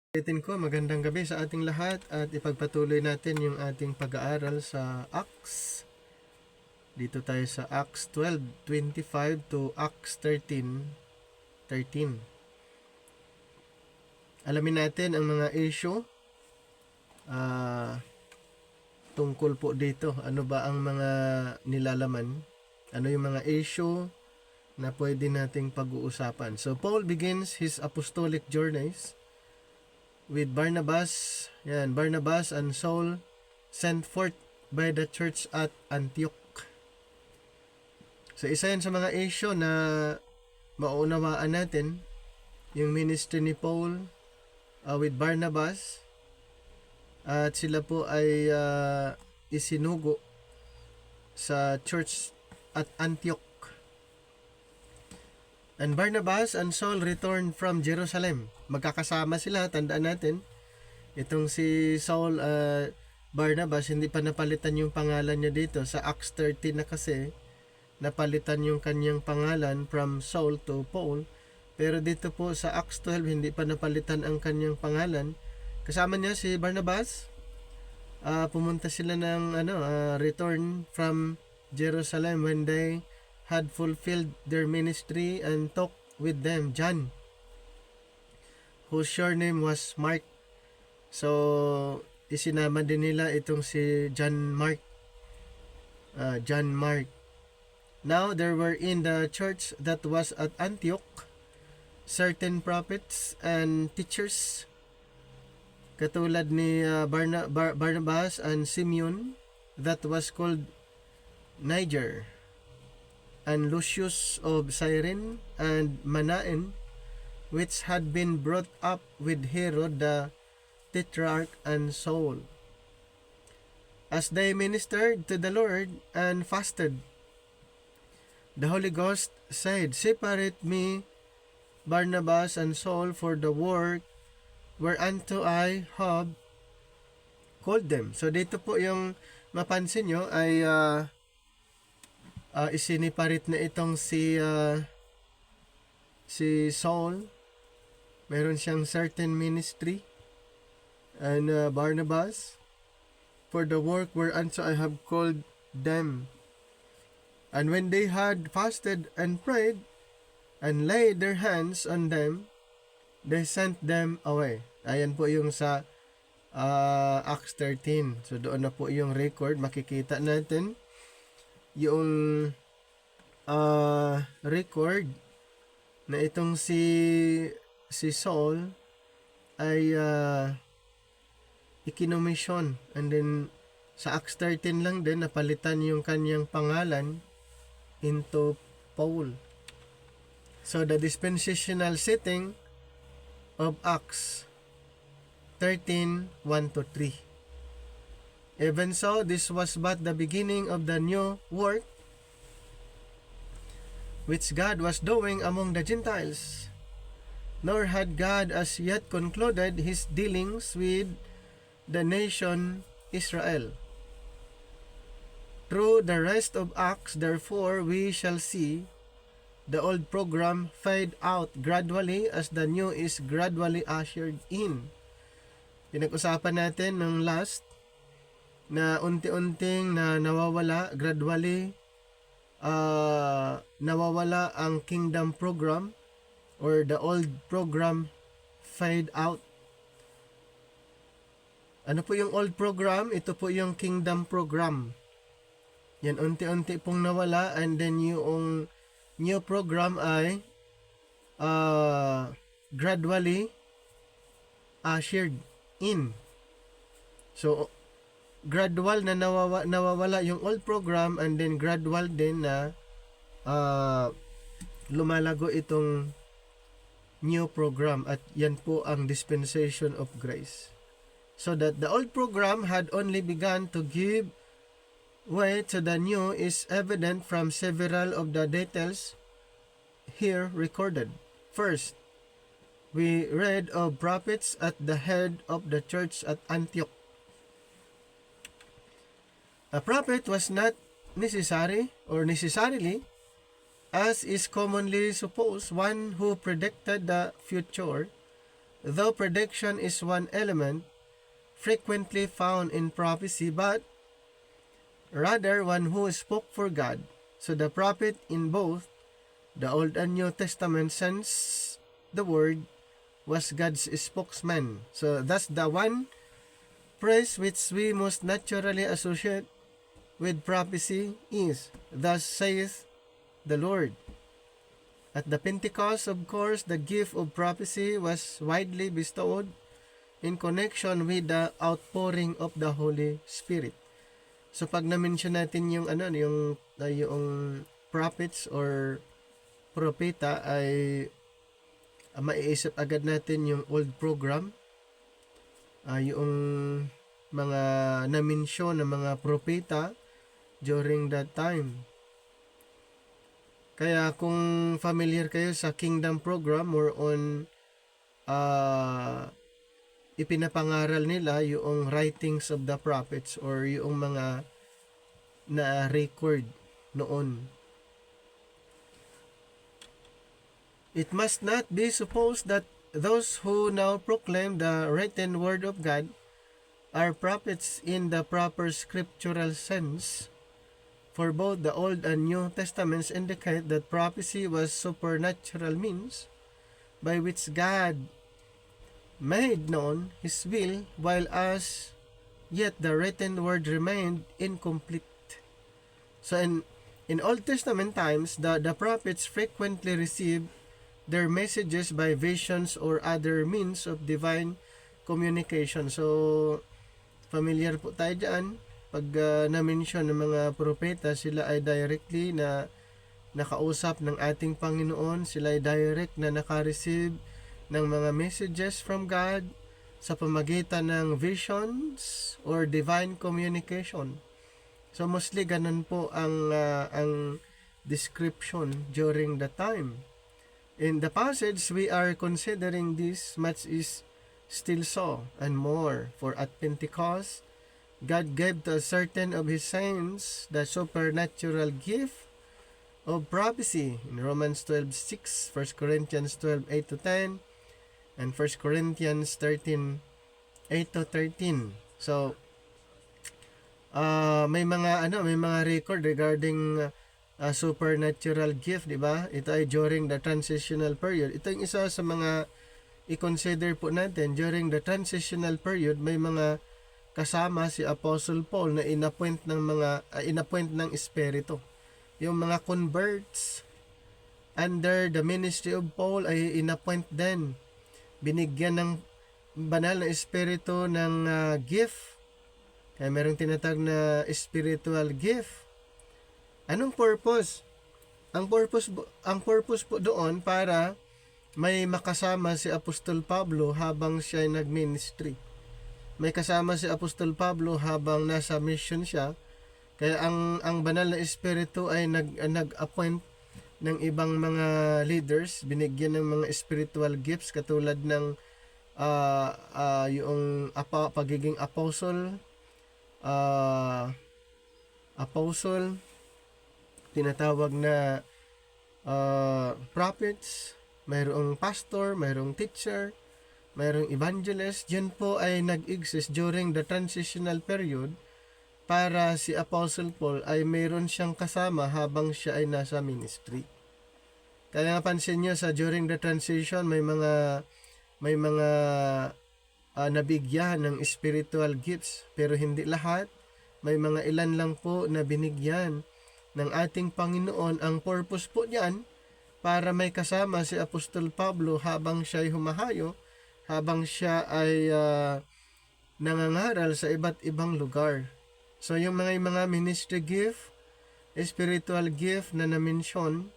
Ulitin ko, magandang gabi sa ating lahat at ipagpatuloy natin yung ating pag-aaral sa Acts. Dito tayo sa Acts 12:25 to Acts 13:13. Alamin natin ang mga issue tungkol po dito. Ano ba ang mga nilalaman? Ano yung mga issue na pwede nating pag-uusapan? So Paul begins his apostolic journeys with Barnabas and Saul sent forth by the church at Antioch. So isa yan sa mga issue na maunawaan natin, yung ministry ni Paul with Barnabas, at sila po ay isinugo sa church at Antioch. And Barnabas and Saul returned from Jerusalem. Magkakasama sila, tandaan natin. Itong si Saul Barnabas, hindi pa napalitan yung pangalan niya dito. Sa Acts 13 na kasi, napalitan yung kanyang pangalan from Saul to Paul. Pero dito po sa Acts 12, hindi pa napalitan ang kanyang pangalan. Kasama niya si Barnabas. Pumunta sila ng return from Jerusalem when they had fulfilled their ministry, and talked with them John, whose surname was Mark. So isinama din nila itong si John Mark. Now there were in the church that was at Antioch certain prophets and teachers, katulad ni Barnabas and Simeon, that was called Niger, and Lucius of Cyrene, and Manaen, which had been brought up with Herod the Tetrarch and Saul. As they ministered to the Lord and fasted, the Holy Ghost said, "Separate me, Barnabas and Saul, for the work whereunto I have called them." So dito po yung mapansin nyo ay isiniparit na itong si Saul. Meron siyang certain ministry, and Barnabas for the work whereunto I have called them. And when they had fasted and prayed and laid their hands on them, they sent them away. Ayan po yung sa Acts 13. So doon na po yung record. Makikita natin yung record na itong si Saul ay ikinomisyon, and then sa Acts 13 lang din napalitan yung kanyang pangalan into Paul. So the dispensational setting of Acts 13:1-3. Even so, this was but the beginning of the new work which God was doing among the Gentiles, nor had God as yet concluded his dealings with the nation Israel. Through the rest of Acts, therefore, we shall see the old program fade out gradually as the new is gradually ushered in. Pinag-usapan natin ng last na unti-unting na nawawala, gradually nawawala ang kingdom program, or the old program fade out. Ano po yung old program? Ito po yung kingdom program. Yan, unti-unti pong nawala, and then yung new program ay gradually ushered in. So gradual na nawawala yung old program, and then gradual din na lumalago itong new program, at yan po ang dispensation of grace. So that the old program had only begun to give way to the new is evident from several of the details here recorded. First, we read of prophets at the head of the church at Antioch. A prophet was not necessarily, as is commonly supposed, one who predicted the future, though prediction is one element frequently found in prophecy, but rather one who spoke for God. So the prophet in both the Old and New Testament sense the word was God's spokesman. So that's the one phrase which we most naturally associate with prophecy is, "Thus saith the Lord." At the Pentecost, of course, the gift of prophecy was widely bestowed in connection with the outpouring of the Holy Spirit. So pag na-mention natin yung yung prophets or propeta ay maiisip agad natin yung old program, yung mga na-mention na mga propeta during that time. Kaya kung familiar kayo sa Kingdom program, more on ipinapangaral nila yung writings of the prophets or yung mga na-record noon. It must not be supposed that those who now proclaim the written word of God are prophets in the proper scriptural sense, for both the Old and New Testaments indicate that prophecy was supernatural means by which God made known His will, while as yet the written word remained incomplete. So in Old Testament times, the prophets frequently received their messages by visions or other means of divine communication. So familiar po tayo dyan. Pag na-mention ng mga propeta, sila ay directly na nakausap ng ating Panginoon. Sila ay direct na naka-receive ng mga messages from God sa pamagitan ng visions or divine communication. So mostly ganun po ang description during the time. In the passage we are considering, this much is still so and more, for at Pentecost God gave to certain of His saints the supernatural gift of prophecy in Romans 12:6, 1 Corinthians 12:8-10, and 1 Corinthians 13:8-13. So may mga record regarding supernatural gift, di ba? Ito ay during the transitional period. Ito yung isa sa mga i-consider po natin. During the transitional period, may mga kasama si Apostle Paul na inappoint ng Espiritu. Yung mga converts under the ministry of Paul ay inappoint din. Binigyan ng banal na Espiritu ng gift. Kaya merong tinatag na spiritual gift. Anong purpose? Ang purpose po doon para may makasama si Apostol Pablo habang siya ay nag-ministry. May kasama si Apostol Pablo habang nasa mission siya. Kaya ang banal na espiritu ay nag-appoint ng ibang mga leaders, binigyan ng mga spiritual gifts katulad ng yung pagiging apostle, tinatawag na prophets, mayroong pastor, mayroong teacher, mayroong evangelist. Diyan po ay nag-exist during the transitional period para si Apostle Paul ay mayroon siyang kasama habang siya ay nasa ministry. Kaya napansin niyo sa during the transition may mga nabigyan ng spiritual gifts, pero hindi lahat. May mga ilan lang po na binigyan ng ating Panginoon. Ang purpose po niyan para may kasama si Apostol Pablo habang siya ay humahayo, habang siya ay nangangaral sa iba't ibang lugar. So yung mga ministry gift, spiritual gift na na-mention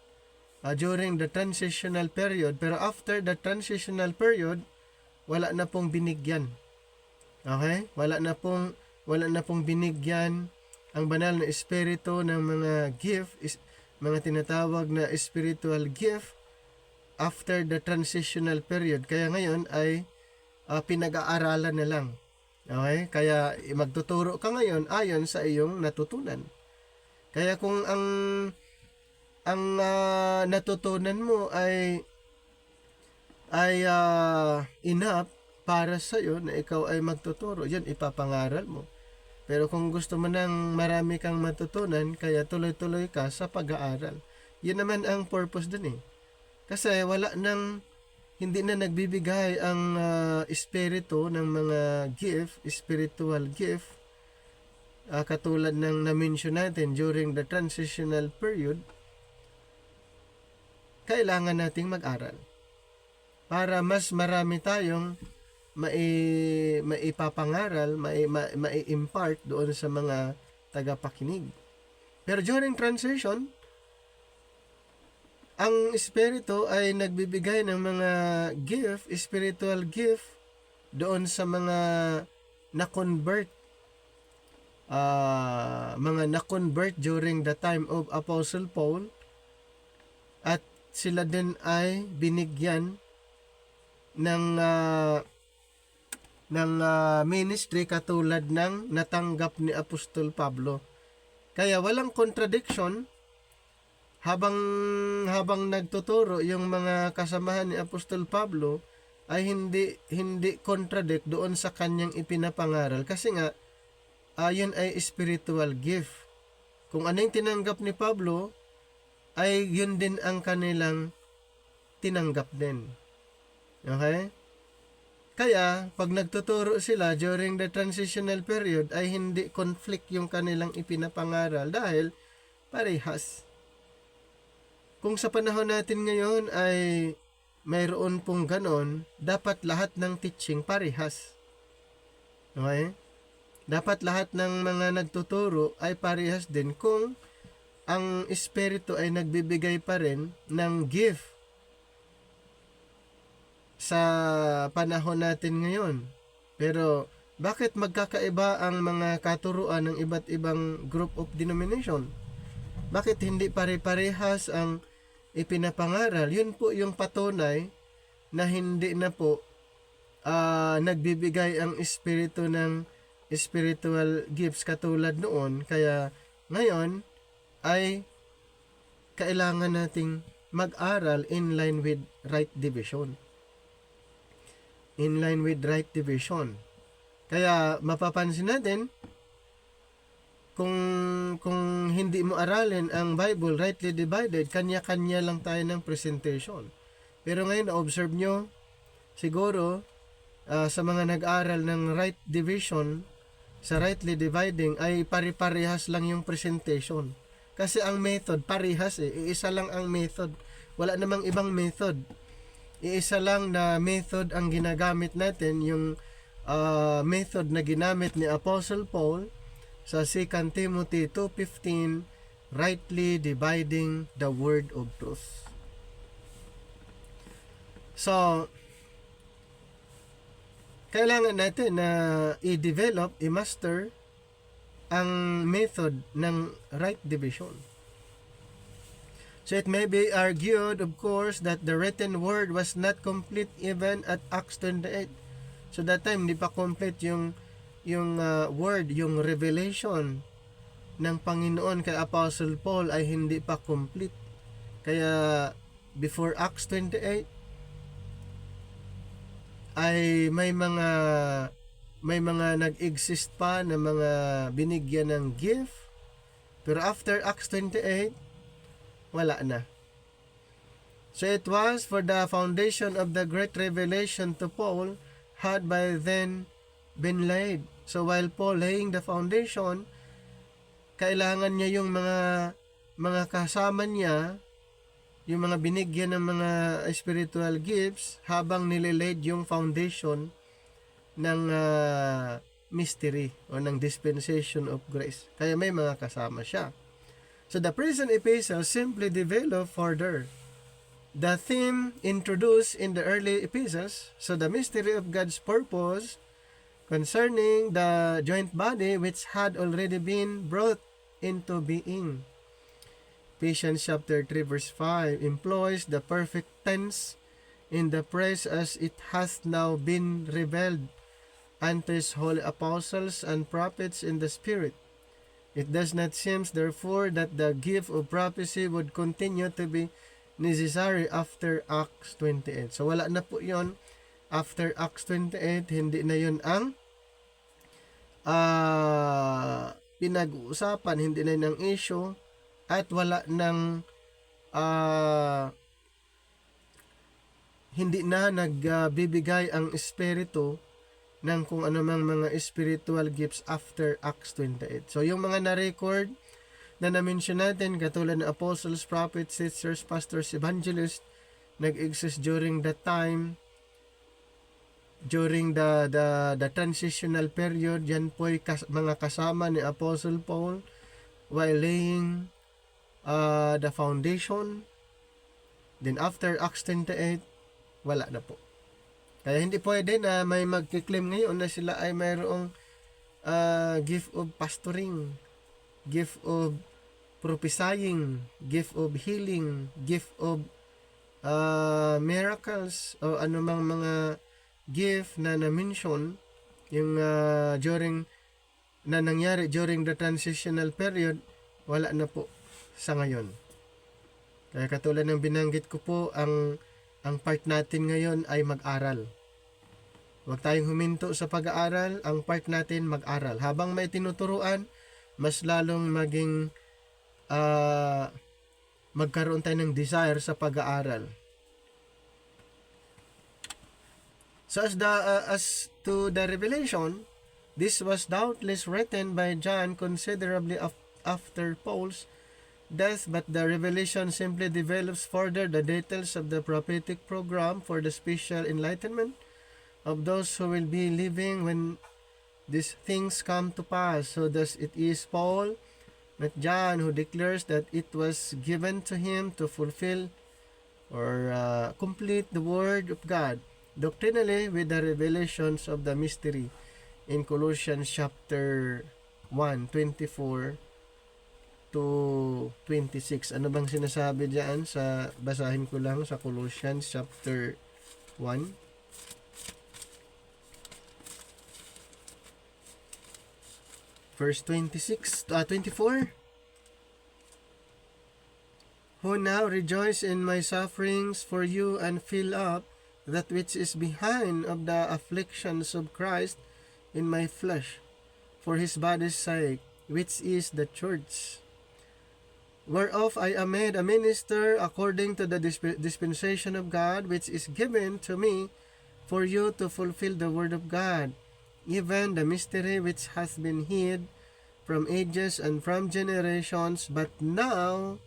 during the transitional period, pero after the transitional period, wala na pong binigyan. Okay? Wala na pong binigyan ang banal na espiritu ng mga gift, mga tinatawag na spiritual gift after the transitional period. Kaya ngayon ay pinag-aaralan na lang. Okay? Kaya magtuturo ka ngayon ayon sa iyong natutunan. Kaya kung ang natutunan mo ay ay enough para sa'yo na ikaw ay magtuturo. Yan, ipapangaral mo. Pero kung gusto mo nang marami kang matutunan, kaya tuloy-tuloy ka sa pag-aaral. Yun naman ang purpose dun eh. Kasi hindi na nagbibigay ang espiritu ng mga spiritual gift, katulad ng na-mention natin during the transitional period. Kailangan nating mag-aral para mas marami tayong maipapangaral, mai-impart doon sa mga tagapakinig. Pero during transition, ang espiritu ay nagbibigay ng mga spiritual gift doon sa mga na-convert, during the time of Apostle Paul, at sila din ay binigyan ng ministry katulad ng natanggap ni Apostol Pablo. Kaya walang contradiction habang nagtuturo yung mga kasamahan ni Apostol Pablo, ay hindi contradict doon sa kanyang ipinapangaral, kasi nga yun ay spiritual gift. Kung ano yung tinanggap ni Pablo, ay yun din ang kanilang tinanggap din. Okay? Kaya, pag nagtuturo sila during the transitional period, ay hindi conflict yung kanilang ipinapangaral dahil parehas. Kung sa panahon natin ngayon ay mayroon pong ganon, dapat lahat ng teaching parehas. Okay? Dapat lahat ng mga nagtuturo ay parehas din kung ang espiritu ay nagbibigay pa rin ng gift sa panahon natin ngayon. Pero bakit magkakaiba ang mga katuruan ng iba't ibang group of denomination? Bakit hindi pare-parehas ang ipinapangaral? Yun po yung patunay na hindi na po nagbibigay ang espiritu ng spiritual gifts katulad noon. Kaya ngayon ay kailangan nating mag-aral in line with right division. In line with right division. Kaya mapapansin natin, kung hindi mo aralin ang Bible rightly divided, kanya-kanya lang tayo ng presentation. Pero ngayon, na-observe nyo, siguro, sa mga nag-aral ng right division, sa rightly dividing, ay pare-parehas lang yung presentation. Kasi ang method, parehas eh. Iisa lang ang method. Wala namang ibang method. Iisa lang na method ang ginagamit natin, yung method na ginamit ni Apostle Paul sa 2 Timothy 2:15, rightly dividing the word of truth. So, kailangan natin na i-develop, i-master ang method ng right division. So it may be argued, of course, that the written word was not complete even at Acts 28. So that time, hindi pa complete yung word, yung revelation ng Panginoon kay Apostle Paul ay hindi pa complete. Kaya before Acts 28 ay may mga nag-exist pa na mga binigyan ng gift. Pero after Acts 28, wala na. So it was for the foundation of the great revelation to Paul had by then been laid. So while Paul laying the foundation, kailangan niya yung mga kasama niya, yung mga binigyan ng mga spiritual gifts habang nililaid yung foundation ng mystery o ng dispensation of grace. Kaya may mga kasama siya. So the present epistle simply develop further the theme introduced in the early epistles, so the mystery of God's purpose concerning the joint body which had already been brought into being. Ephesians chapter 3 verse 5 employs the perfect tense in the phrase as it hath now been revealed unto his holy apostles and prophets in the Spirit. It does not seem, therefore, that the gift of prophecy would continue to be necessary after Acts 28. So wala na po yon after Acts 28, hindi na yon ang pinag-uusapan, hindi na yun ang issue, at wala nang hindi na nagbibigay ang Espiritu ng kung anumang mga spiritual gifts after Acts 28. So yung mga na-record na na-mention natin, katulad ng apostles, prophets, teachers, pastors, evangelists, nag-exist during that time, during the transitional period. Yan po'y mga kasama ni Apostle Paul while laying the foundation. Then after Acts 28, wala na po. Kaya hindi pwede na may magkiklaim ngayon na sila ay mayroong gift of pastoring, gift of prophesying, gift of healing, gift of miracles, o anumang mga gift na na-mention yung during na nangyari during the transitional period, wala na po sa ngayon. Kaya katulad ng binanggit ko po, ang part natin ngayon ay mag-aral. Huwag tayong huminto sa pag-aaral. Ang part natin mag-aral. Habang may tinuturuan, mas lalong maging magkaroon tayo ng desire sa pag-aaral. So as to the revelation, this was doubtless written by John considerably after Paul's death, but the revelation simply develops further the details of the prophetic program for the special enlightenment of those who will be living when these things come to pass. So thus it is Paul, not John, who declares that it was given to him to fulfill or complete the word of God doctrinally with the revelations of the mystery in Colossians chapter 1:24 to 26. Ano bang sinasabi diyan? Basahin ko lang sa Colossians chapter 1. Verse 24. Who now rejoice in my sufferings for you and fill up that which is behind of the afflictions of Christ in my flesh for his body's sake, which is the church, whereof I am made a minister according to the dispensation of God, which is given to me for you to fulfill the word of God, even the mystery which hath been hid from ages and from generations, but now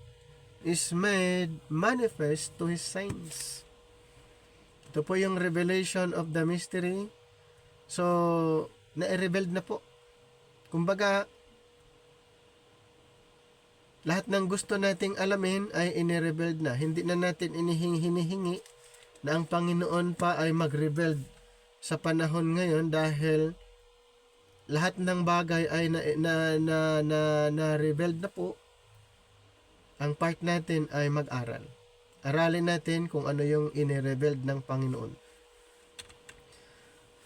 is made manifest to his saints. Ito po yung revelation of the mystery. So, na-revealed na po. Kumbaga, lahat ng gusto nating alamin ay inirevealed na. Hindi na natin hinihingi na ang Panginoon pa ay mag-revealed sa panahon ngayon, dahil lahat ng bagay ay na-revealed na po. Ang part natin ay mag-aral. Aralin natin kung ano yung inirevealed ng Panginoon.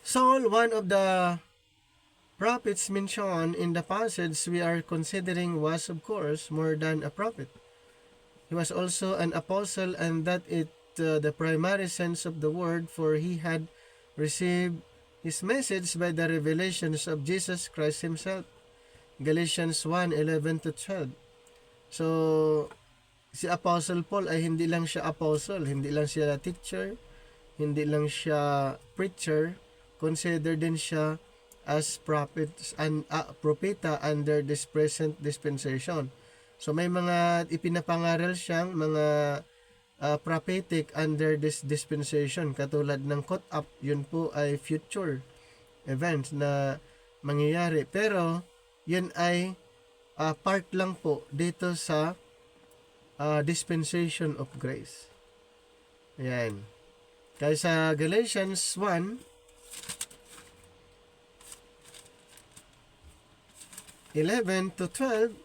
Saul, one of the prophets mentioned in the passage we are considering, was of course more than a prophet. He was also an apostle, and that is the primary sense of the word, for he had received his message by the revelations of Jesus Christ himself. Galatians 1:11-12. So, si Apostle Paul ay hindi lang siya apostle, hindi lang siya teacher, hindi lang siya preacher, consider din siya as prophets and propeta under this present dispensation. So may mga ipinapangaral siyang mga prophetic under this dispensation, katulad ng caught up, yun po ay future events na mangyayari, pero yun ay part lang po dito sa dispensation of grace. Ayan. Kaya sa Galatians 1:11-12,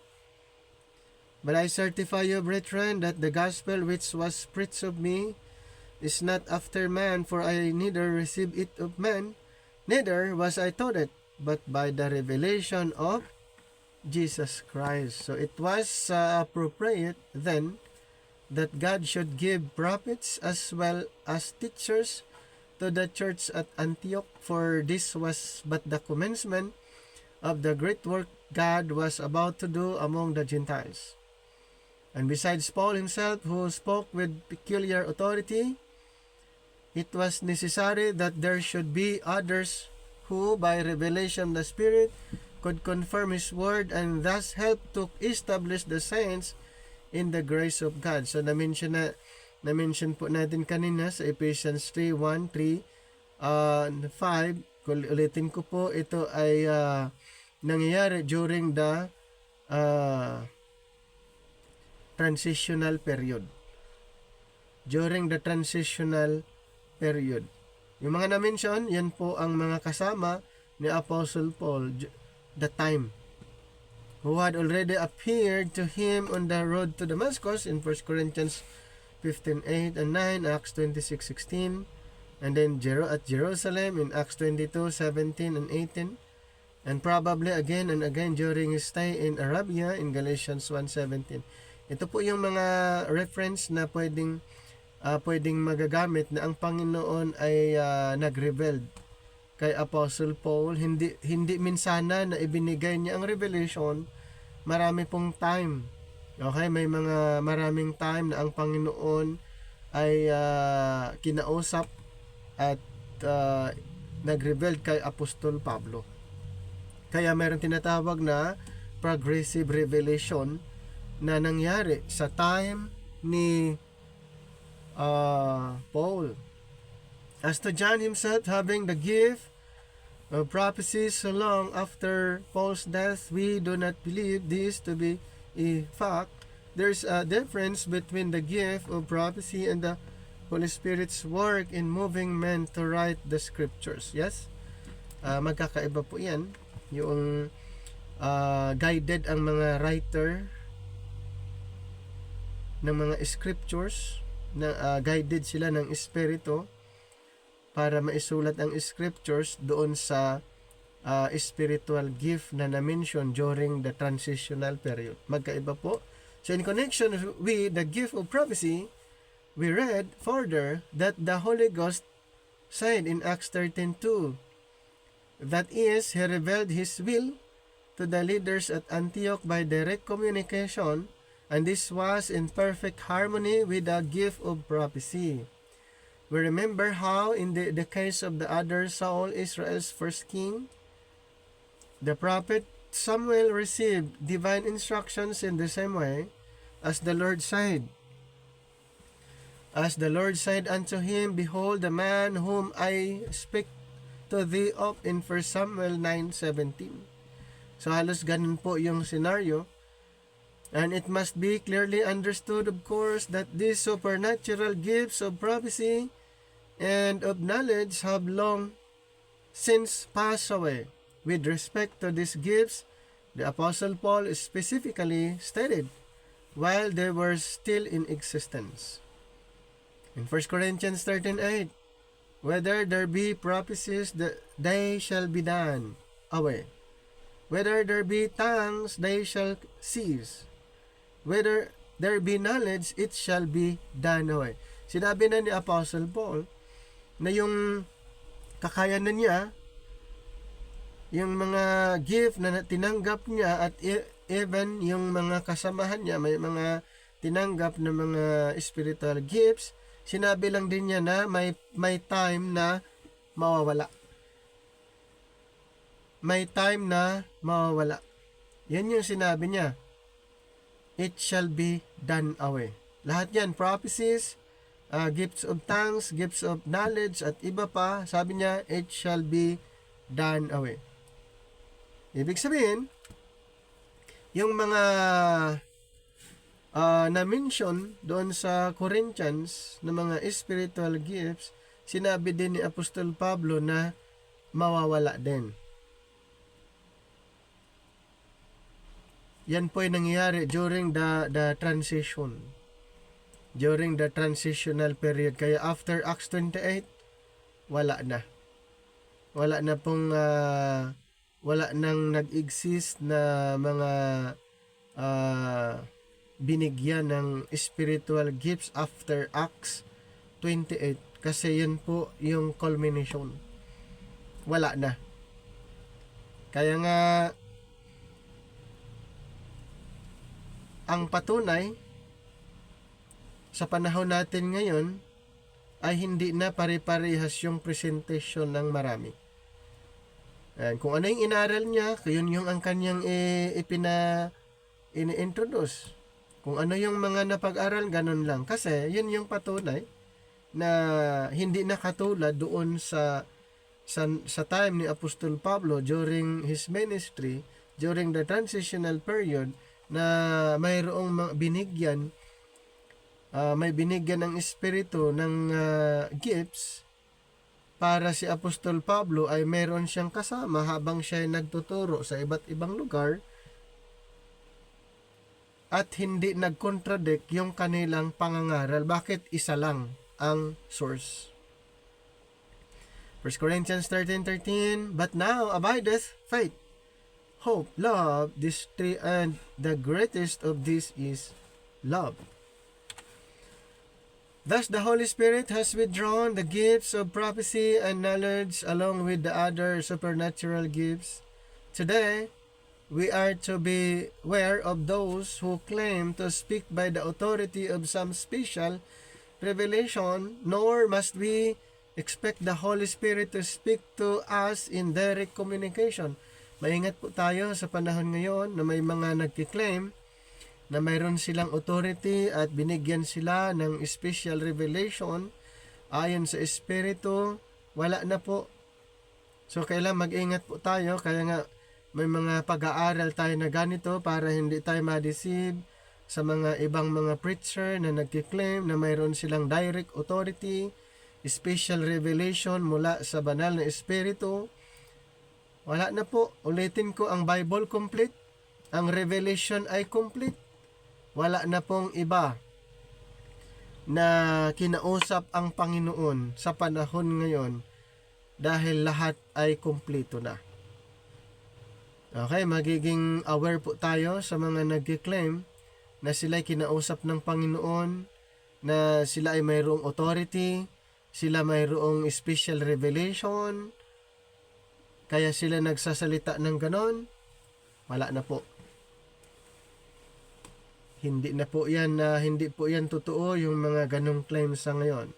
but I certify you, brethren, that the gospel which was preached of me is not after man, for I neither received it of man, neither was I taught it, but by the revelation of Jesus Christ. So it was appropriate then that God should give prophets as well as teachers to the church at Antioch, for this was but the commencement of the great work God was about to do among the Gentiles. And besides Paul himself, who spoke with peculiar authority, it was necessary that there should be others who, by revelation of the Spirit, could confirm His word and thus help to establish the saints in the grace of God. So na-mention po natin kanina sa Ephesians 3:1, 3, 5. Ulitin ko po, ito ay nangyayari during the transitional period. During the transitional period. Yung mga na-mention, yan po ang mga kasama ni Apostle Paul, the time, who had already appeared to him on the road to Damascus in 1 Corinthians 15:8 and 9, Acts 26:16, and then at Jerusalem in Acts 22:17 and 18, and probably again and again during his stay in Arabia in Galatians 1:17. Ito po yung mga reference na pwedeng magagamit na ang Panginoon ay nag-reveal kay Apostle Paul. Hindi minsana na ibinigay niya ang revelation, marami pong time. Okay, may maraming time na ang Panginoon ay kinausap at nag-reveal kay Apostol Pablo. Kaya mayroong tinatawag na progressive revelation na nangyari sa time ni Paul. As to John himself having the gift of prophecy so long after Paul's death, we do not believe this to be a fact. There's a difference between the gift of prophecy and the Holy Spirit's work in moving men to write the scriptures. Yes? Magkakaiba po yan. Yung guided ang mga writer ng mga scriptures, na guided sila ng Espiritu para maisulat ang scriptures doon sa spiritual gift na na-mention during the transitional period. Magkaiba po. So in connection with the gift of prophecy, we read further that the Holy Ghost said in Acts 13:2, that is, He revealed His will to the leaders at Antioch by direct communication, and this was in perfect harmony with the gift of prophecy. We remember how in the case of the other Saul, Israel's first king, the prophet Samuel received divine instructions in the same way as the Lord said. As the Lord said unto him, Behold, the man whom I speak to thee of, in 1 Samuel 9:17. So halos ganun po yung scenario. And it must be clearly understood, of course, that these supernatural gifts of prophecy and of knowledge have long since passed away. With respect to these gifts, the Apostle Paul specifically stated, while they were still in existence. In 1 Corinthians 13:8, whether there be prophecies, they shall be done away. Whether there be tongues, they shall cease. Whether there be knowledge, it shall be done away. Sinabi na ni Apostle Paul na yung kakayanan niya, yung mga gift na tinanggap niya, at even yung mga kasamahan niya, may mga tinanggap na mga spiritual gifts, sinabi lang din niya na may time na mawawala. May time na mawawala. Yan yung sinabi niya. It shall be done away. Lahat yan, prophecies, gifts of tongues, gifts of knowledge, at iba pa, sabi niya, it shall be done away. Ibig sabihin, yung mga na-mention doon sa Corinthians na mga spiritual gifts, sinabi din ni Apostol Pablo na mawawala din. Yan po ay nangyayari during the transition. During the transitional period. Kaya after Acts 28, wala na. Wala na pong, wala nang nag-exist na mga binigyan ng spiritual gifts after Acts 28 kasi yun po yung culmination. Wala na. Kaya nga ang patunay sa panahon natin ngayon ay hindi na pare-parehas yung presentation ng marami. And kung ano yung inaral niya, yun yung ang kanyang ini-introduce. Kung ano yung mga napag-aral, ganun lang. Kasi yun yung patunay na hindi na katulad doon sa time ni Apostol Pablo during his ministry, during the transitional period, na mayroong binigyan, may binigyan ng espiritu ng gifts para si Apostol Pablo ay meron siyang kasama habang siya ay nagtuturo sa iba't ibang lugar at hindi nag-contradict yung kanilang pangangaral. Bakit isa lang ang source? 1 Corinthians 13:13, but now abideth faith, hope, love, these three, and the greatest of these is love. Thus the Holy Spirit has withdrawn the gifts of prophecy and knowledge along with the other supernatural gifts. Today, we are to be aware of those who claim to speak by the authority of some special revelation, nor must we expect the Holy Spirit to speak to us in direct communication. Maingat po tayo sa panahon ngayon na may mga nagkiklaim na mayroon silang authority at binigyan sila ng special revelation ayon sa Espiritu. Wala na po. So kailangan mag-ingat po tayo. Kaya nga may mga pag-aaral tayo na ganito para hindi tayo ma-deceive sa mga ibang mga preacher na nagkiklaim na mayroon silang direct authority, special revelation mula sa banal na Espiritu. Wala na po. Ulitin ko, ang Bible complete. Ang revelation ay complete. Wala na pong iba na kinausap ang Panginoon sa panahon ngayon dahil lahat ay kumpleto na. Okay, magiging aware po tayo sa mga nag-claim na sila ay kinausap ng Panginoon, na sila ay mayroong authority, sila mayroong special revelation, kaya sila nagsasalita ng ganon. Wala na po. Hindi po yan totoo yung mga ganong claims sa ngayon.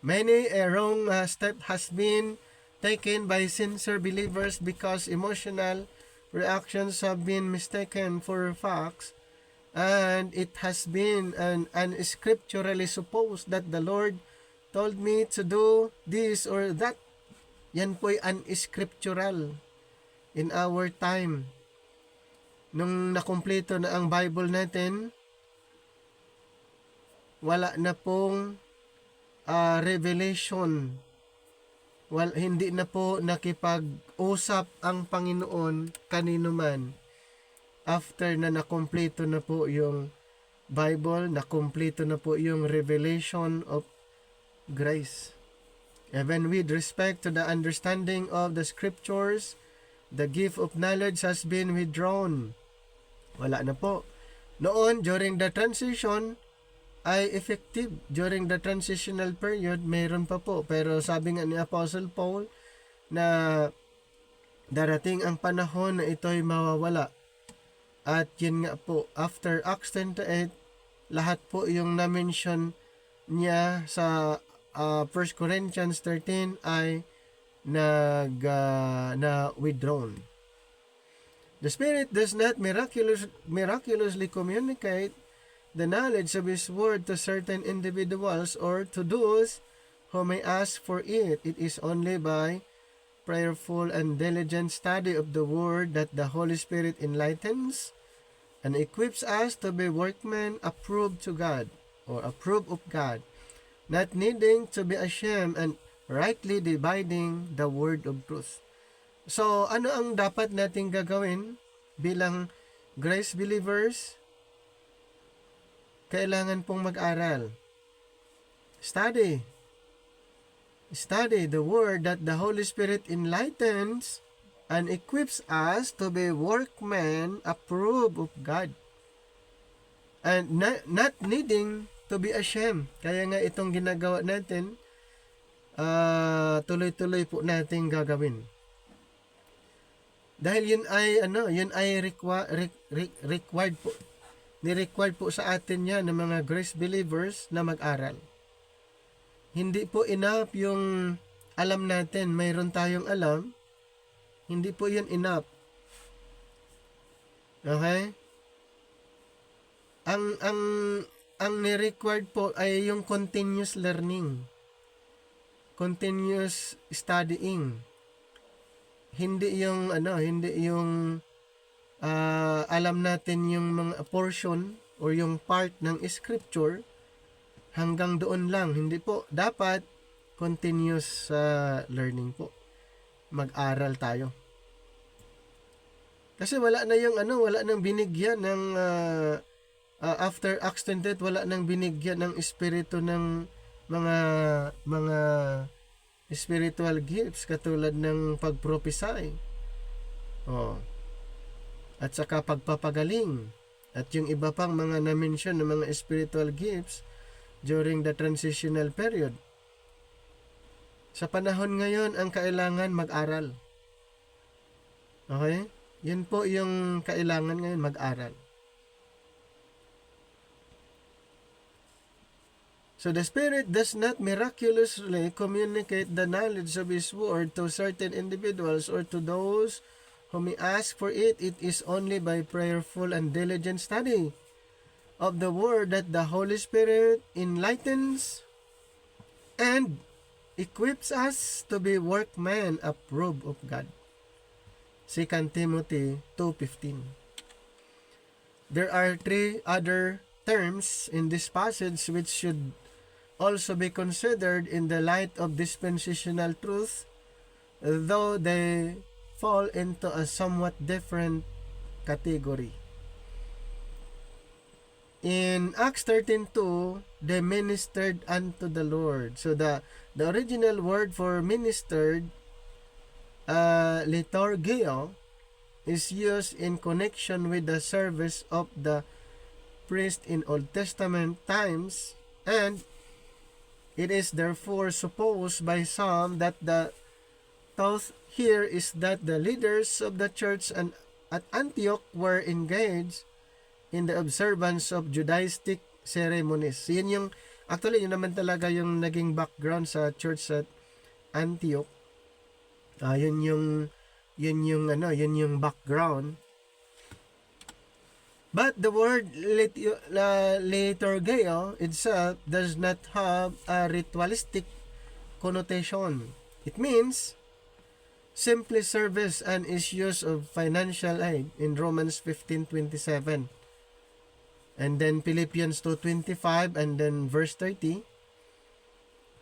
Many a wrong step has been taken by sincere believers because emotional reactions have been mistaken for facts, and it has been unscripturally supposed that the Lord told me to do this or that. Yan po'y unscriptural in our time. Nung nakumpleto na ang Bible natin, wala na pong revelation. Hindi na po nakipag-usap ang Panginoon kanino man. After na nakumpleto na po yung Bible, nakumpleto na po yung revelation of grace. Even with respect to the understanding of the scriptures, the gift of knowledge has been withdrawn. Wala na po. Noon, during the transition, ay effective. During the transitional period, mayroon pa po. Pero sabi nga ni Apostle Paul na darating ang panahon na ito'y mawawala. At yun nga po, after Acts 10:8, lahat po yung na-mention niya sa 1 Corinthians 13 ay na withdrawn. The Spirit does not miraculously communicate the knowledge of His Word to certain individuals or to those who may ask for it. It is only by prayerful and diligent study of the Word that the Holy Spirit enlightens and equips us to be workmen approved to God or approved of God, not needing to be ashamed and rightly dividing the word of truth. So, ano ang dapat nating gagawin bilang grace believers? Kailangan pong mag-aral. Study the word that the Holy Spirit enlightens and equips us to be workmen approved of God. and not needing to be ashamed. Kaya nga itong ginagawa natin, tuloy-tuloy po natin gagawin. Dahil yun ay required po. Ni-required po sa atin yan ng mga grace believers na mag-aral. Hindi po enough yung alam natin, mayroon tayong alam. Hindi po yun enough. Okay? Ang ni-required po ay yung continuous learning. Continuous studying. Hindi yung alam natin yung mga portion or yung part ng scripture hanggang doon lang. Hindi po. Dapat continuous learning po. Mag-aral tayo. Kasi wala nang binigyan ng after Acts 28, wala nang binigyan ng espiritu ng mga spiritual gifts katulad ng pag-prophesy. At saka pagpapagaling. At yung iba pang mga na-mention ng mga spiritual gifts during the transitional period. Sa panahon ngayon, ang kailangan mag-aral. Okay? Yun po yung kailangan ngayon, mag-aral. So the Spirit does not miraculously communicate the knowledge of His Word to certain individuals or to those who may ask for it. It is only by prayerful and diligent study of the Word that the Holy Spirit enlightens and equips us to be workmen approved of God. 2 Timothy 2:15. There are three other terms in this passage which should also be considered in the light of dispensational truth, though they fall into a somewhat different category. In Acts 13:2, they ministered unto the Lord. So the original word for ministered, liturgio, is used in connection with the service of the priest in Old Testament times, and it is therefore supposed by some that the thought here is that the leaders of the church at Antioch were engaged in the observance of Judaistic ceremonies. Yun naman talaga yung naging background sa church at Antioch. Yun yung background. But the word liturgio itself does not have a ritualistic connotation. It means simply service and is use of financial aid in Romans 15:27. And then Philippians 2:25 and then verse 30.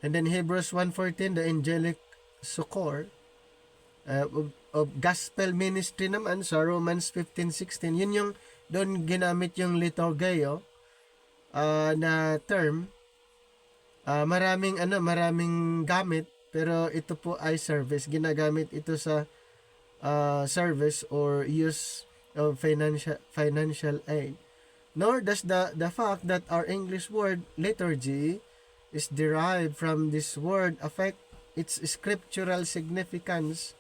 And then Hebrews 1:14, the angelic succor of gospel ministry naman sa Romans 15:16. Yun yung doon ginamit yung liturgio na term. Maraming gamit, pero ito po ay service. Ginagamit ito sa service or use of financial aid. Nor does the fact that our English word liturgy is derived from this word affect its scriptural significance,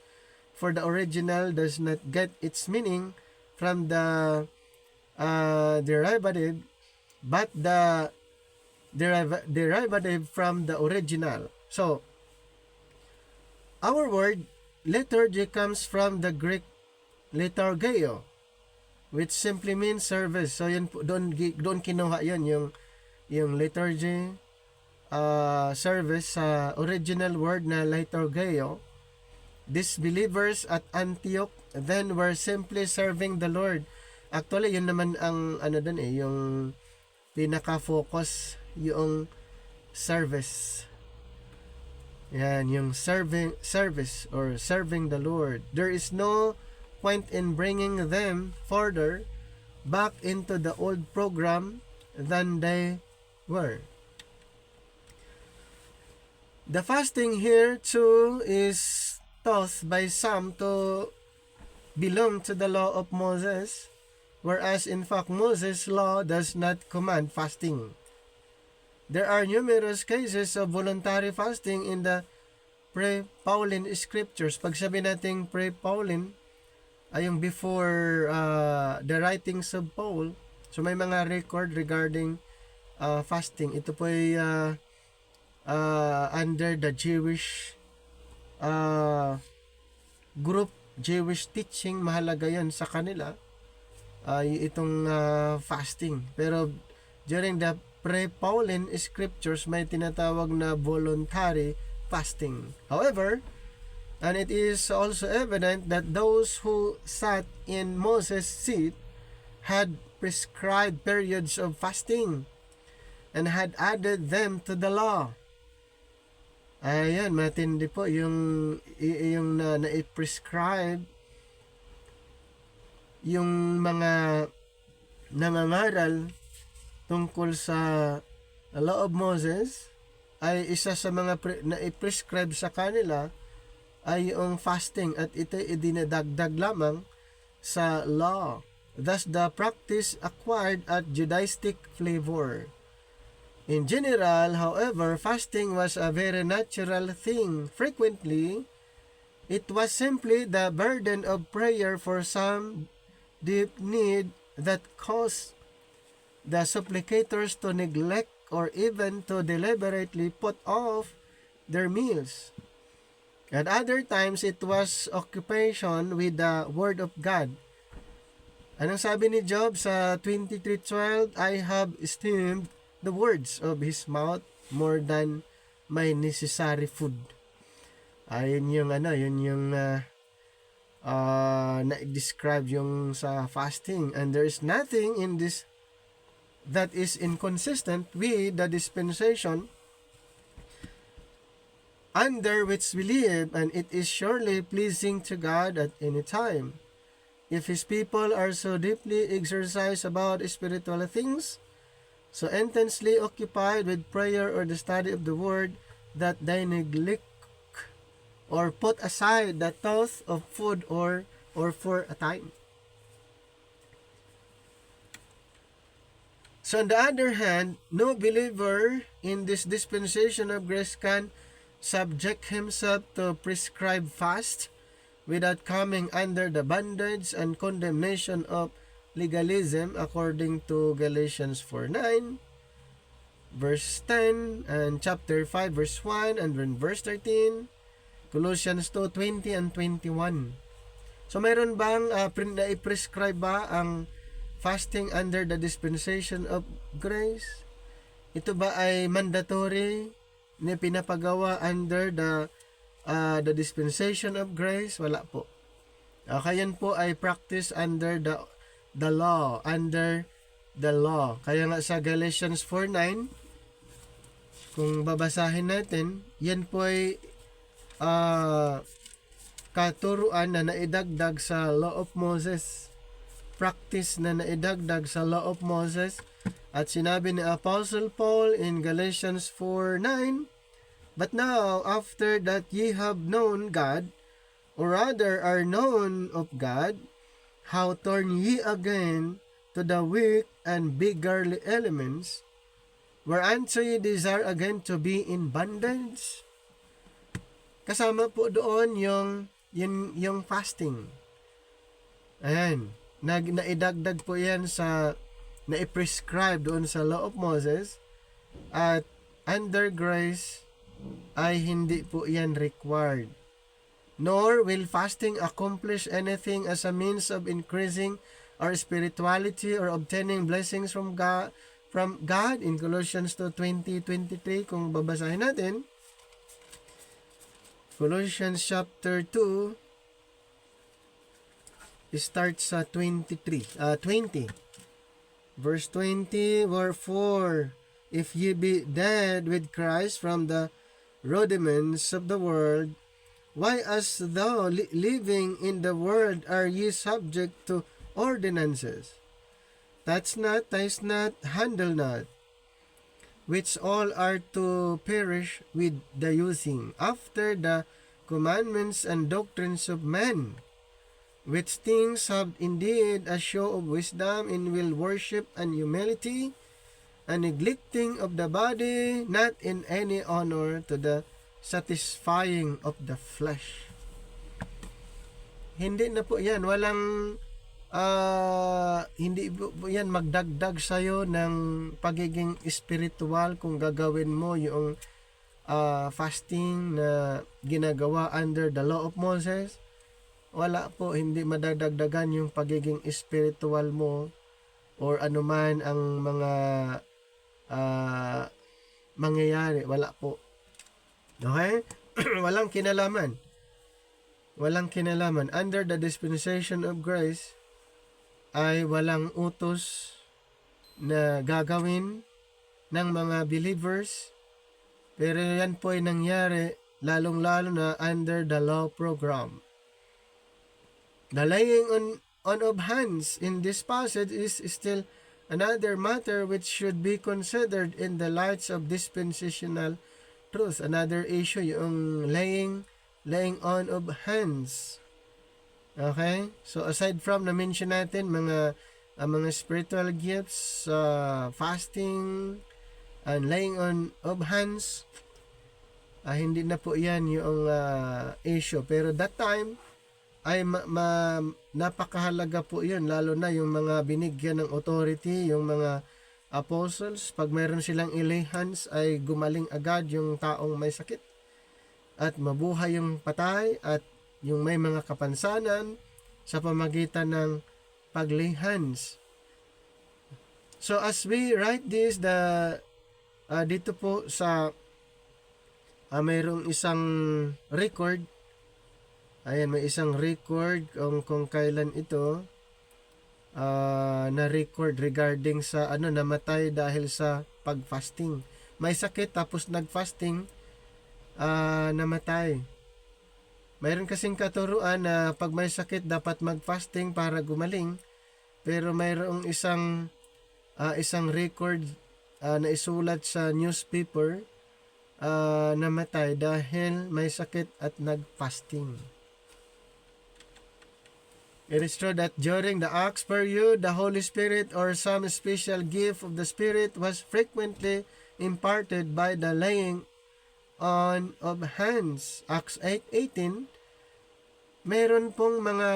for the original does not get its meaning from the derivative, but the derivative from the original. So, our word liturgy comes from the Greek liturgio, which simply means service. So, yun po, doon kinuha yun, yung liturgy, service sa original word na liturgio. These believers at Antioch then were simply serving the Lord. Actually, yun naman ang doon yung pinaka-focus, yung service. Yan, yung service or serving the Lord. There is no point in bringing them further back into the old program than they were. The fasting here too is thought by some to belong to the law of Moses, whereas in fact Moses' law does not command fasting. There are numerous cases of voluntary fasting in the pre-Pauline scriptures. Pag sabi natin pre-Pauline, ay yung before the writings of Paul. So may mga record regarding fasting. Ito po ay under the Jewish group, Jewish teaching. Mahalaga yan sa kanila, itong fasting. Pero during the pre-Pauline scriptures, may tinatawag na voluntary fasting. However, and it is also evident that those who sat in Moses' seat had prescribed periods of fasting and had added them to the law. Ayan, matindi po yung na-prescribe yung mga nangangaral tungkol sa law of Moses, ay isa sa mga na-prescribe sa kanila ay yung fasting, at ito ay dinadagdag lamang sa law. Thus, the practice acquired a Judaistic flavor. In general, however, fasting was a very natural thing. Frequently, it was simply the burden of prayer for some deep need that caused the supplicators to neglect or even to deliberately put off their meals. At other times, it was occupation with the Word of God. Anong sabi ni Job sa 23:12? I have esteemed the words of his mouth more than my necessary food. Ayun yung na-describe yung sa fasting. And there is nothing in this that is inconsistent with the dispensation under which we live, and it is surely pleasing to God at any time. If His people are so deeply exercised about spiritual things, so intensely occupied with prayer or the study of the Word, that they neglect or put aside the thought of food or for a time. So on the other hand, no believer in this dispensation of grace can subject himself to prescribed fast without coming under the bondage and condemnation of legalism, according to Galatians 4:9, verse 10, and chapter 5, verse 1, and then verse 13, Colossians 2:20 and 21. So mayroon bang na-prescribe ba ang fasting under the dispensation of grace? Ito ba ay mandatory na pinapagawa under the dispensation of grace? Wala po. Kaya po ay practice under the law, under the law. Kaya nga sa Galatians 4:9, kung babasahin natin, yan po ay katuruan na naidagdag sa law of Moses, practice na naidagdag sa law of Moses. At sinabi ni Apostle Paul in Galatians 4:9, but now, after that ye have known God, or rather are known of God, how turn ye again to the weak and beggarly elements, whereunto ye desire again to be in bondage? Kasama po doon yung fasting. Ayan. Naidagdag po yan sa na-prescribe doon sa law of Moses, at under grace ay hindi po yan required. Nor will fasting accomplish anything as a means of increasing our spirituality or obtaining blessings from God in Colossians 2:20-23. Kung babasahin natin, Colossians chapter 2 starts sa 20. Verse 20, wherefore, if ye be dead with Christ from the rudiments of the world, why as though living in the world are ye subject to ordinances? Touch not, taste not, handle not, which all are to perish with the using, after the commandments and doctrines of men, which things have indeed a show of wisdom in will worship and humility, and neglecting of the body, not in any honor to the satisfying of the flesh. Hindi na po yan, walang hindi po yan magdagdag sa'yo ng pagiging spiritual kung gagawin mo yung fasting na ginagawa under the law of Moses. Wala po, hindi madadagdagan yung pagiging spiritual mo or anuman ang mga mangyayari. Wala po. Okay? Walang kinalaman. Walang kinalaman. Under the dispensation of grace ay walang utos na gagawin ng mga believers. Pero yan po ay nangyari lalong-lalo na under the law program. The laying on of hands in this passage is still another matter which should be considered in the lights of dispensational truth. Another issue, yung laying on of hands. Okay? So aside from na-mention natin mga spiritual gifts, fasting, and laying on of hands, hindi na po yan yung issue. Pero that time, ay napakahalaga po yun, lalo na yung mga binigyan ng authority, yung mga apostles, pag mayroon silang lay hands ay gumaling agad yung taong may sakit at mabuhay yung patay at yung may mga kapansanan sa pamagitan ng pag-lay hands. So as we write this, dito po sa mayroong isang record. Ayan, may isang record kung kailan ito na-record regarding sa namatay dahil sa pag-fasting. May sakit tapos nag-fasting, namatay. Mayroon kasing katuruan na pag may sakit dapat mag-fasting para gumaling. Pero mayroong isang record na isulat sa newspaper, namatay dahil may sakit at nag-fasting. It is true that during the Acts period, the Holy Spirit or some special gift of the Spirit was frequently imparted by the laying on of hands. Acts 8:18, meron pong mga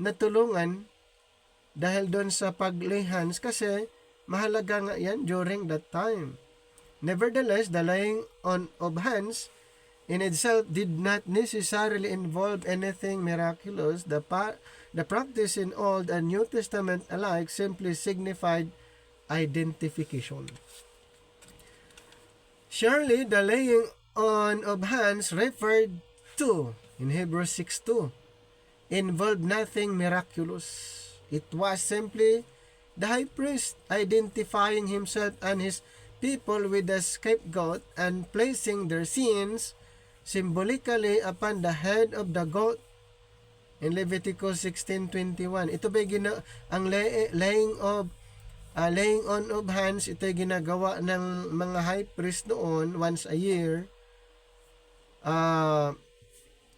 natulungan dahil doon sa pag-lay hands kasi mahalaga nga yan during that time. Nevertheless, the laying on of hands in itself did not necessarily involve anything miraculous. The practice in Old and New Testament alike simply signified identification. Surely, the laying on of hands referred to in Hebrews 6:2 involved nothing miraculous. It was simply the high priest identifying himself and his people with the scapegoat and placing their sins symbolically upon the head of the goat in Leviticus 16:21. Ito ba ang laying on of hands, ito ginagawa ng mga high priest noon once a year.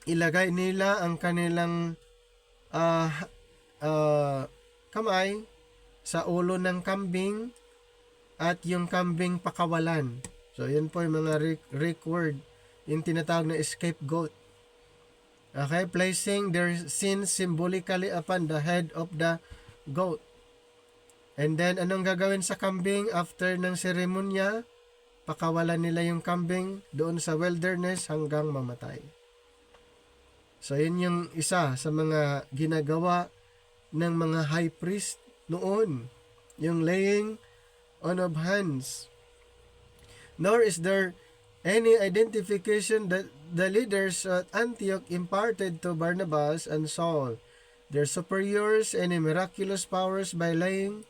Ilagay nila ang kanilang kamay sa ulo ng kambing at yung kambing pakawalan. So yun po yung mga record, yung tinatawag na scapegoat. Okay, placing their sins symbolically upon the head of the goat. And then, anong gagawin sa kambing after ng seremonya? Pakawalan nila yung kambing doon sa wilderness hanggang mamatay. So, yun yung isa sa mga ginagawa ng mga high priest noon. Yung laying on of hands. Nor is there any identification that the leaders at Antioch imparted to Barnabas and Saul, their superiors, any miraculous powers by laying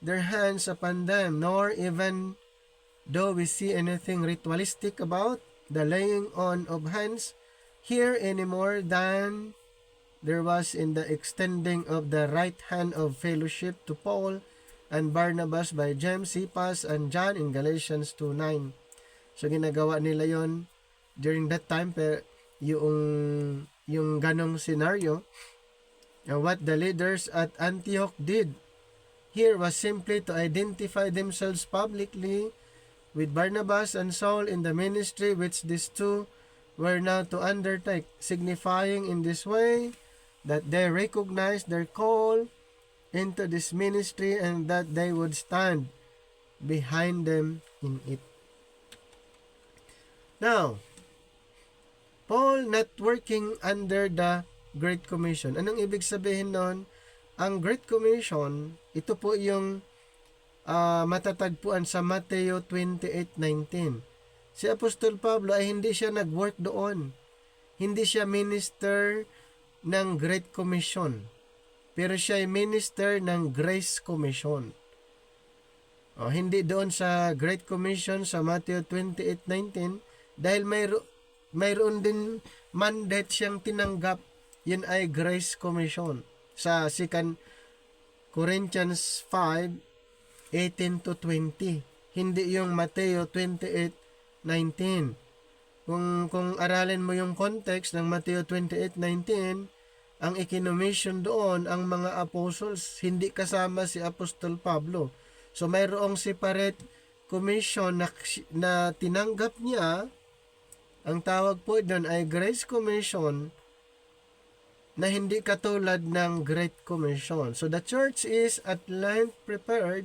their hands upon them, nor even though we see anything ritualistic about the laying on of hands here any more than there was in the extending of the right hand of fellowship to Paul and Barnabas by James, Cephas, and John in Galatians 2:9. So, ginagawa nila yon during that time, pero yung ganong scenario, what the leaders at Antioch did here was simply to identify themselves publicly with Barnabas and Saul in the ministry which these two were now to undertake, signifying in this way that they recognized their call into this ministry and that they would stand behind them in it. Now, Paul not working under the Great Commission. Anong ibig sabihin nun? Ang Great Commission, ito po yung matatagpuan sa Mateo 28:19. Si Apostol Pablo ay hindi siya nag-work doon. Hindi siya minister ng Great Commission. Pero siya ay minister ng Grace Commission. Hindi doon sa Great Commission sa Matthew 28:19 dahil mayroon din mandate siyang tinanggap. Yun ay Grace Commission sa 2 Corinthians 5:18-20. Hindi yung Mateo 28:19. Kung aralin mo yung context ng Mateo 28:19, ang ikinomission doon ang mga apostles, hindi kasama si Apostol Pablo. So mayroong separate commission na tinanggap niya. Ang tawag po doon ay Grace Commission na hindi katulad ng Great Commission. So the church is at length prepared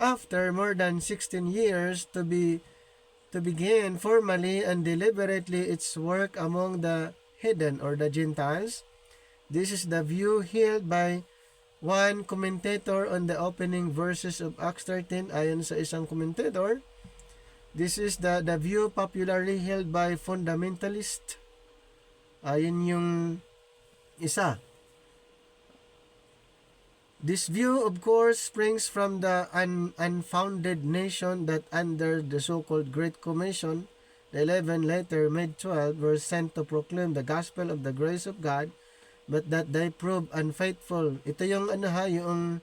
after more than 16 years to begin formally and deliberately its work among the heathen or the Gentiles. This is the view held by one commentator on the opening verses of Acts 13. Ayon sa isang commentator, this is the view popularly held by fundamentalists. Ayon yung isa. This view, of course, springs from the unfounded nation that under the so-called Great Commission, the 11 later made 12 were sent to proclaim the gospel of the grace of God, but that they proved unfaithful. Ito yung yung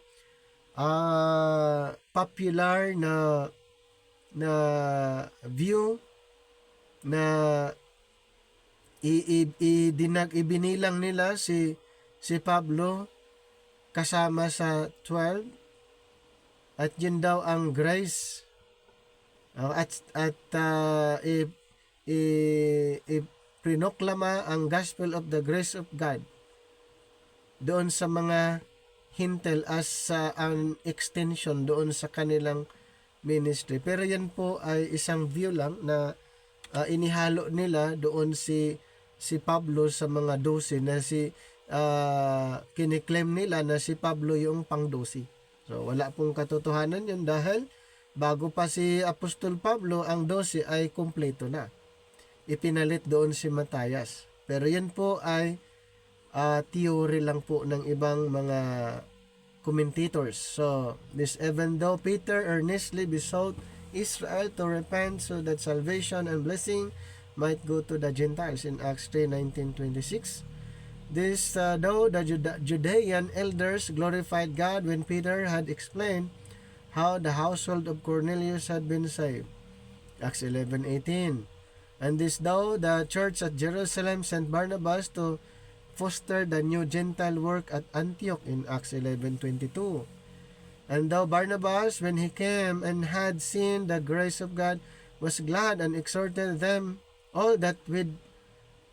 popular na view na ibinilang nila si Pablo kasama sa 12 at yun daw ang grace at prinoklama ang gospel of the grace of God doon sa mga hintel as an extension doon sa kanilang ministry. Pero yan po ay isang view lang na inihalo nila doon si Pablo sa mga 12 na kiniklaim nila na si Pablo yung pang-12. So wala pong katotohanan yun dahil bago pa si Apostol Pablo, ang 12 ay kumpleto na. Ipinalit doon si Matthias. Pero yan po ay theory lang po ng ibang mga commentators. So, this even though Peter earnestly besought Israel to repent so that salvation and blessing might go to the Gentiles in Acts 3:19-26. This though the Judean elders glorified God when Peter had explained how the household of Cornelius had been saved. Acts 11:18. And this though the church at Jerusalem sent Barnabas to foster the new Gentile work at Antioch in Acts 11:22. And though Barnabas, when he came and had seen the grace of God, was glad and exhorted them all that with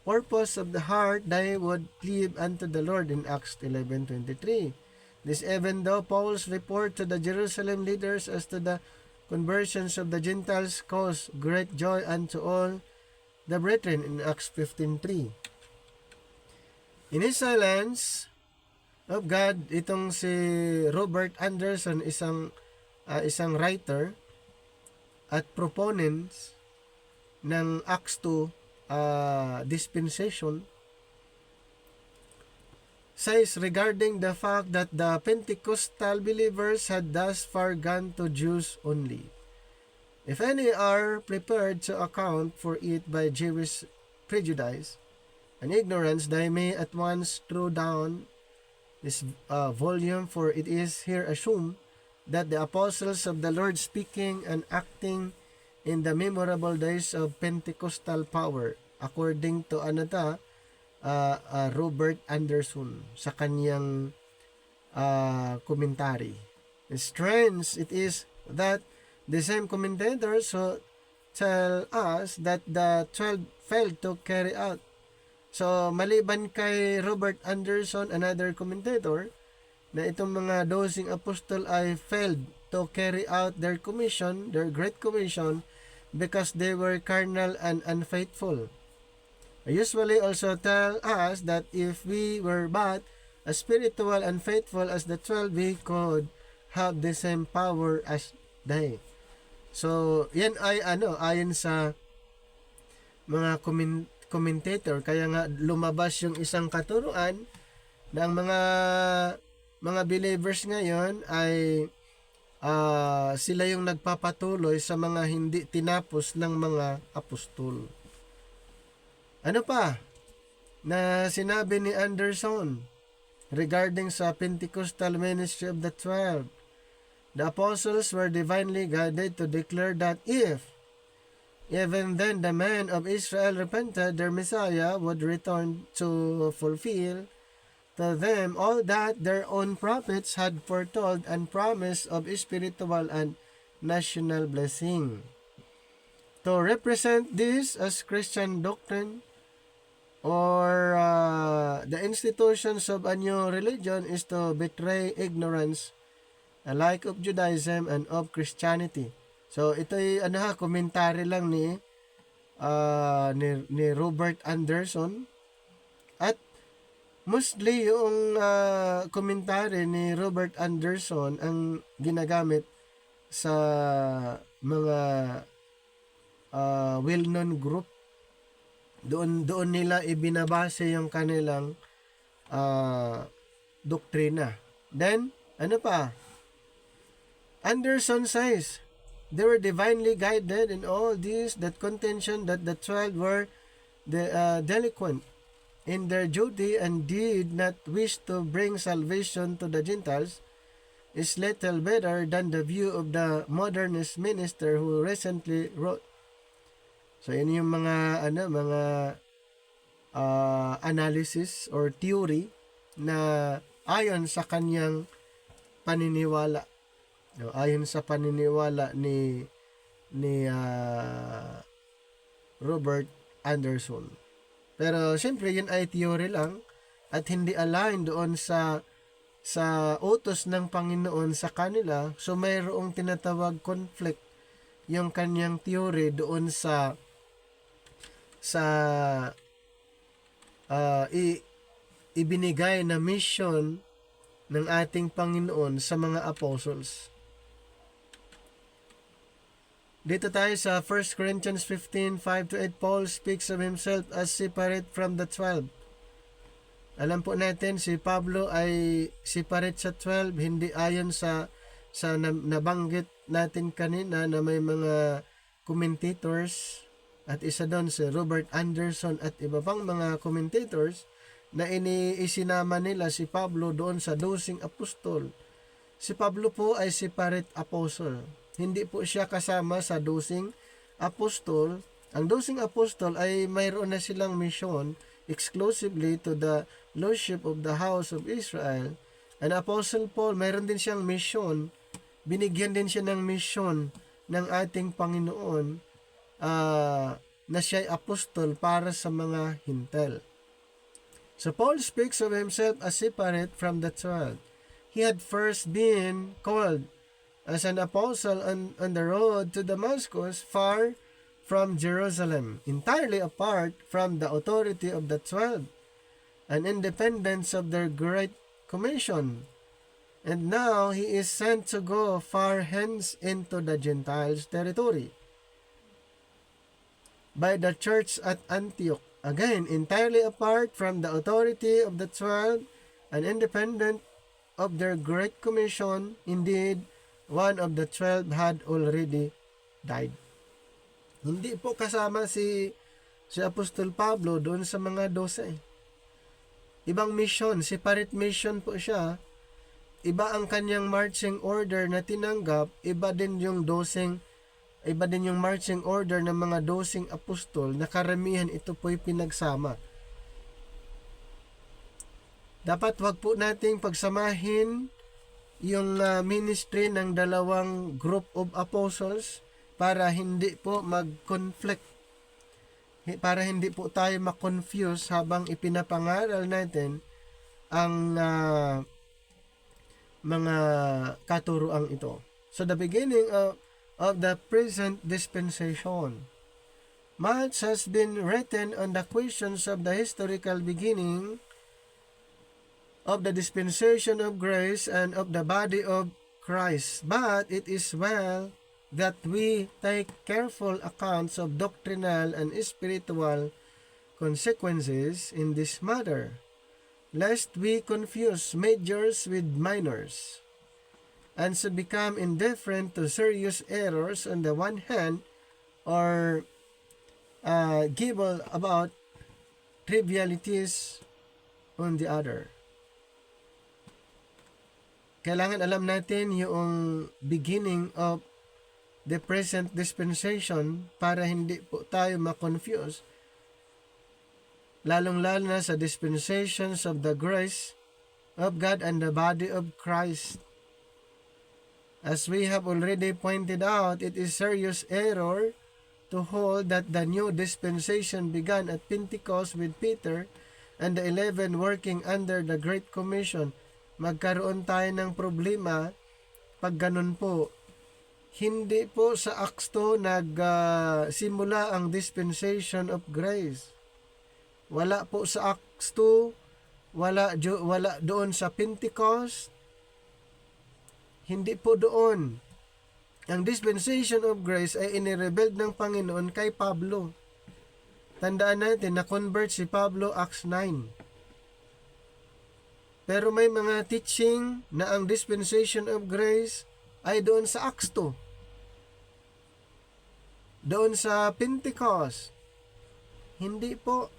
purpose of the heart they would cleave unto the Lord in Acts 11:23. This even though Paul's report to the Jerusalem leaders as to the conversions of the Gentiles caused great joy unto all the brethren in Acts 15:3. In his silence of God, itong si Robert Anderson, isang writer at proponents ng Acts 2 dispensation, says regarding the fact that the Pentecostal believers had thus far gone to Jews only. If any are prepared to account for it by Jewish prejudice and ignorance, they may at once throw down this volume, for it is here assumed that the apostles of the Lord speaking and acting in the memorable days of Pentecostal power, according to Robert Anderson sa kanyang commentary. Strange it is that the same commentators who tell us that the 12 failed to carry out. So, maliban kay Robert Anderson, another commentator, na itong mga 12 apostol ay failed to carry out their commission, their great commission, because they were carnal and unfaithful. I usually also tell us that if we were but as spiritual and faithful as the 12, we could have the same power as they. So, yan ay ayon sa mga commentator, kaya nga lumabas yung isang katuruan na ang mga believers ngayon ay sila yung nagpapatuloy sa mga hindi tinapos ng mga apostol. Ano pa na sinabi ni Anderson regarding sa Pentecostal ministry of the 12? The apostles were divinely guided to declare that if even then the men of Israel repented, their Messiah would return to fulfill to them all that their own prophets had foretold and promised of spiritual and national blessing. To represent this as Christian doctrine or the institutions of a new religion is to betray ignorance, alike of Judaism and of Christianity. So ito'y komentary lang ni Robert Anderson, at mostly yung komentary ni Robert Anderson ang ginagamit sa mga well-known group. Doon nila ibinabase yung kanilang doktrina. Then, ano pa? Anderson says, they were divinely guided in all this, that contention that the 12 were delinquent in their duty and did not wish to bring salvation to the Gentiles is little better than the view of the modernist minister who recently wrote. So yun yung mga analysis or theory na ayon sa kanyang paniniwala. No, ayon sa paniniwala ni Robert Anderson. Pero siyempre yun ay theory lang at hindi align doon sa utos ng Panginoon sa kanila. So mayroong tinatawag conflict yung kanyang theory doon sa ibinigay na mission ng ating Panginoon sa mga apostles. Dito tayo sa 1 Corinthians 15:5-8, Paul speaks of himself as separate from the 12. Alam po natin si Pablo ay separate sa 12, hindi ayon sa nabanggit natin kanina na may mga commentators, at isa doon si Robert Anderson at iba pang mga commentators na isinama nila si Pablo doon sa 12 apostol. Si Pablo po ay separate apostle. Hindi po siya kasama sa 12 apostol. Ang 12 apostol ay mayroon na silang mission exclusively to the lordship of the house of Israel. And Apostle Paul, mayroon din siyang mission. Binigyan din siya ng mission ng ating Panginoon na siya'y apostol para sa mga hintel. So Paul speaks of himself as separate from the 12. He had first been called as an apostle on the road to Damascus, far from Jerusalem, entirely apart from the authority of the 12 and independence of their great commission. And now he is sent to go far hence into the Gentiles' territory by the church at Antioch, again entirely apart from the authority of the 12 and independent of their great commission. Indeed, one of the 12 had already died. Hindi po kasama si Apostol Pablo doon sa mga 12. Ibang mission, separate mission po siya. Iba ang kanyang marching order na tinanggap, iba din yung marching order ng mga 12 apostol na karamihan ito po'y pinagsama. Dapat wag po nating pagsamahin yung ministry ng dalawang group of apostles para hindi po mag-conflict, para hindi po tayo ma-confuse habang ipinapangaral natin ang mga katuruang ito. So the beginning of the present dispensation. Much has been written on the questions of the historical beginning of the dispensation of grace and of the body of Christ. But it is well that we take careful accounts of doctrinal and spiritual consequences in this matter, lest we confuse majors with minors, and so become indifferent to serious errors on the one hand, or gibble about trivialities on the other. Kailangan alam natin yung beginning of the present dispensation para hindi po tayo ma-confuse, lalong-lalo na sa dispensations of the grace of God and the body of Christ. As we have already pointed out, it is serious error to hold that the new dispensation began at Pentecost with Peter and the 11 working under the Great Commission. Magkaroon tayo ng problema pag ganun po. Hindi po sa Acts 2 nagsimula ang dispensation of grace. Wala po sa Acts 2, wala doon sa Pentecost. Hindi po doon. Ang dispensation of grace ay inirevealed ng Panginoon kay Pablo. Tandaan natin na convert si Pablo Acts 9. Pero may mga teaching na ang dispensation of grace ay doon sa Acts 2. Doon sa Pentecost. Hindi po.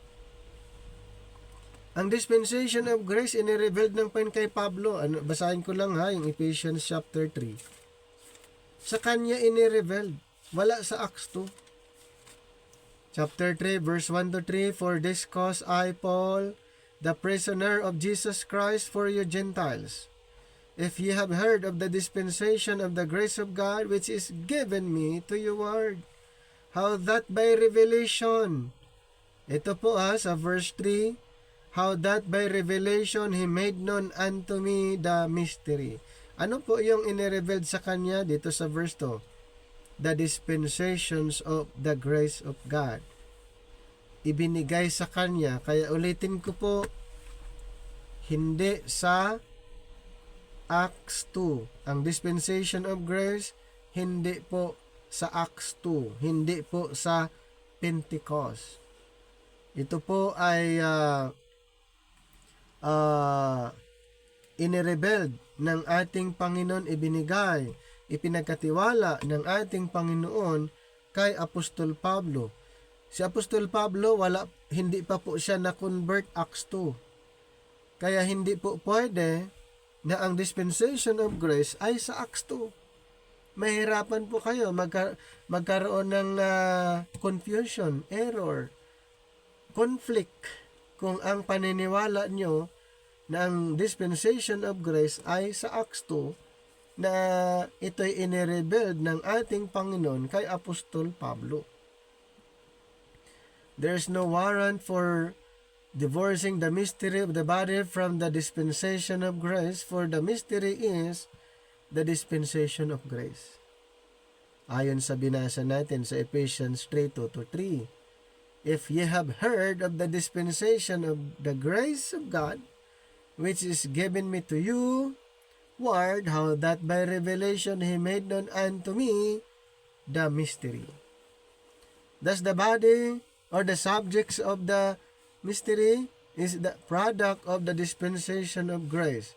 Ang dispensation of grace inirevealed ng Panginoon kay Pablo. Basahin ko lang yung Ephesians chapter 3. Sa kanya inirevealed. Wala sa Acts 2. Chapter 3 verse 1 to 3, For this cause I, Paul, the prisoner of Jesus Christ for you Gentiles, if ye have heard of the dispensation of the grace of God which is given me to your word, how that by revelation, ito po sa verse 3, how that by revelation He made known unto me the mystery. Ano po yung inirevealed sa kanya dito sa verse 2? The dispensations of the grace of God. Ibinigay sa kanya. Kaya ulitin ko po, hindi sa Acts 2. Ang dispensation of grace, hindi po sa Acts 2. Hindi po sa Pentecost. Ito po ay inirevealed ng ating Panginoon, ibinigay, ipinagkatiwala ng ating Panginoon kay Apostol Pablo. Si Apostol Pablo, hindi pa po siya na-convert Acts 2. Kaya hindi po pwede na ang dispensation of grace ay sa Acts 2. Mahirapan po kayo magkaroon ng confusion, error, conflict kung ang paniniwala nyo na ang dispensation of grace ay sa Acts 2 na ito'y inirevealed ng ating Panginoon kay Apostol Pablo. There is no warrant for divorcing the mystery of the body from the dispensation of grace, for the mystery is the dispensation of grace. Ayon sa binasa natin sa Ephesians 3:2-3, if ye have heard of the dispensation of the grace of God, which is given me to you, word, how that by revelation He made known unto me the mystery. Thus the body or the subjects of the mystery is the product of the dispensation of grace.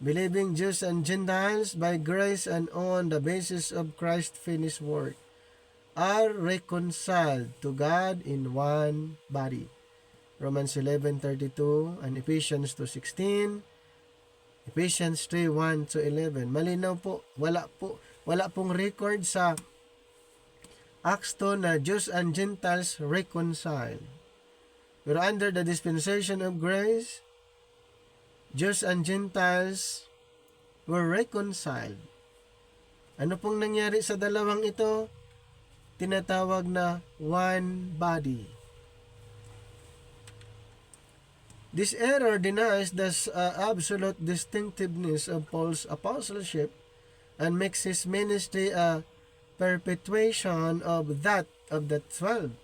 Believing Jews and Gentiles by grace and on the basis of Christ's finished work are reconciled to God in one body. Romans 11:32 and Ephesians 2:16, Ephesians 3:1-11. Malinaw po, wala pong record sa Acts 2 na Jews and Gentiles reconciled. Pero under the dispensation of grace, Jews and Gentiles were reconciled. Ano pong nangyari sa dalawang ito? Tinatawag na one body. This error denies the absolute distinctiveness of Paul's apostleship and makes his ministry a perpetuation of that of the 12.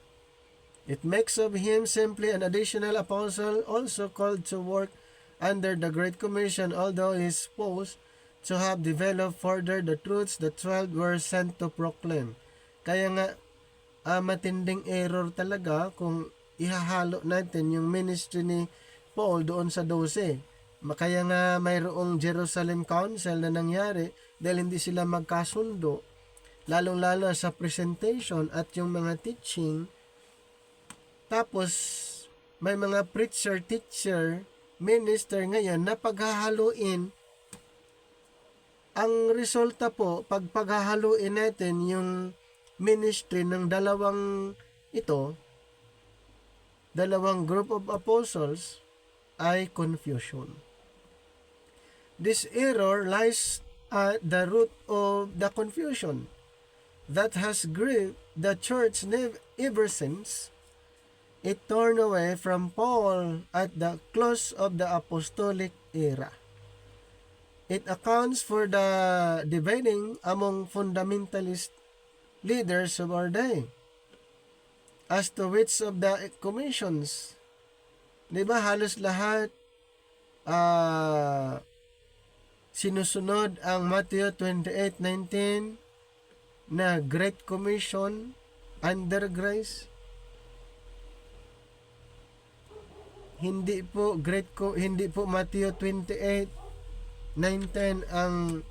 It makes of him simply an additional apostle also called to work under the Great Commission, although he is supposed to have developed further the truths the 12 were sent to proclaim. Kaya nga, matinding error talaga kung ihahalo natin yung ministry ni Paul doon sa 12. Kaya nga mayroong Jerusalem Council na nangyari dahil hindi sila magkasundo, lalong-lalo sa presentation at yung mga teaching. Tapos, may mga preacher, teacher, minister ngayon na paghahaluin. Ang resulta po, pag paghahaluin natin yung ministry ng dalawang group of apostles, ay confusion. This error lies at the root of the confusion that has gripped the church ever since it turned away from Paul at the close of the apostolic era. It accounts for the dividing among fundamentalist leaders of our day as to which of the commissions. Diba halos lahat sinusunod ang Matthew 28:19 na Great Commission under grace. Hindi po Matthew 28:19 ang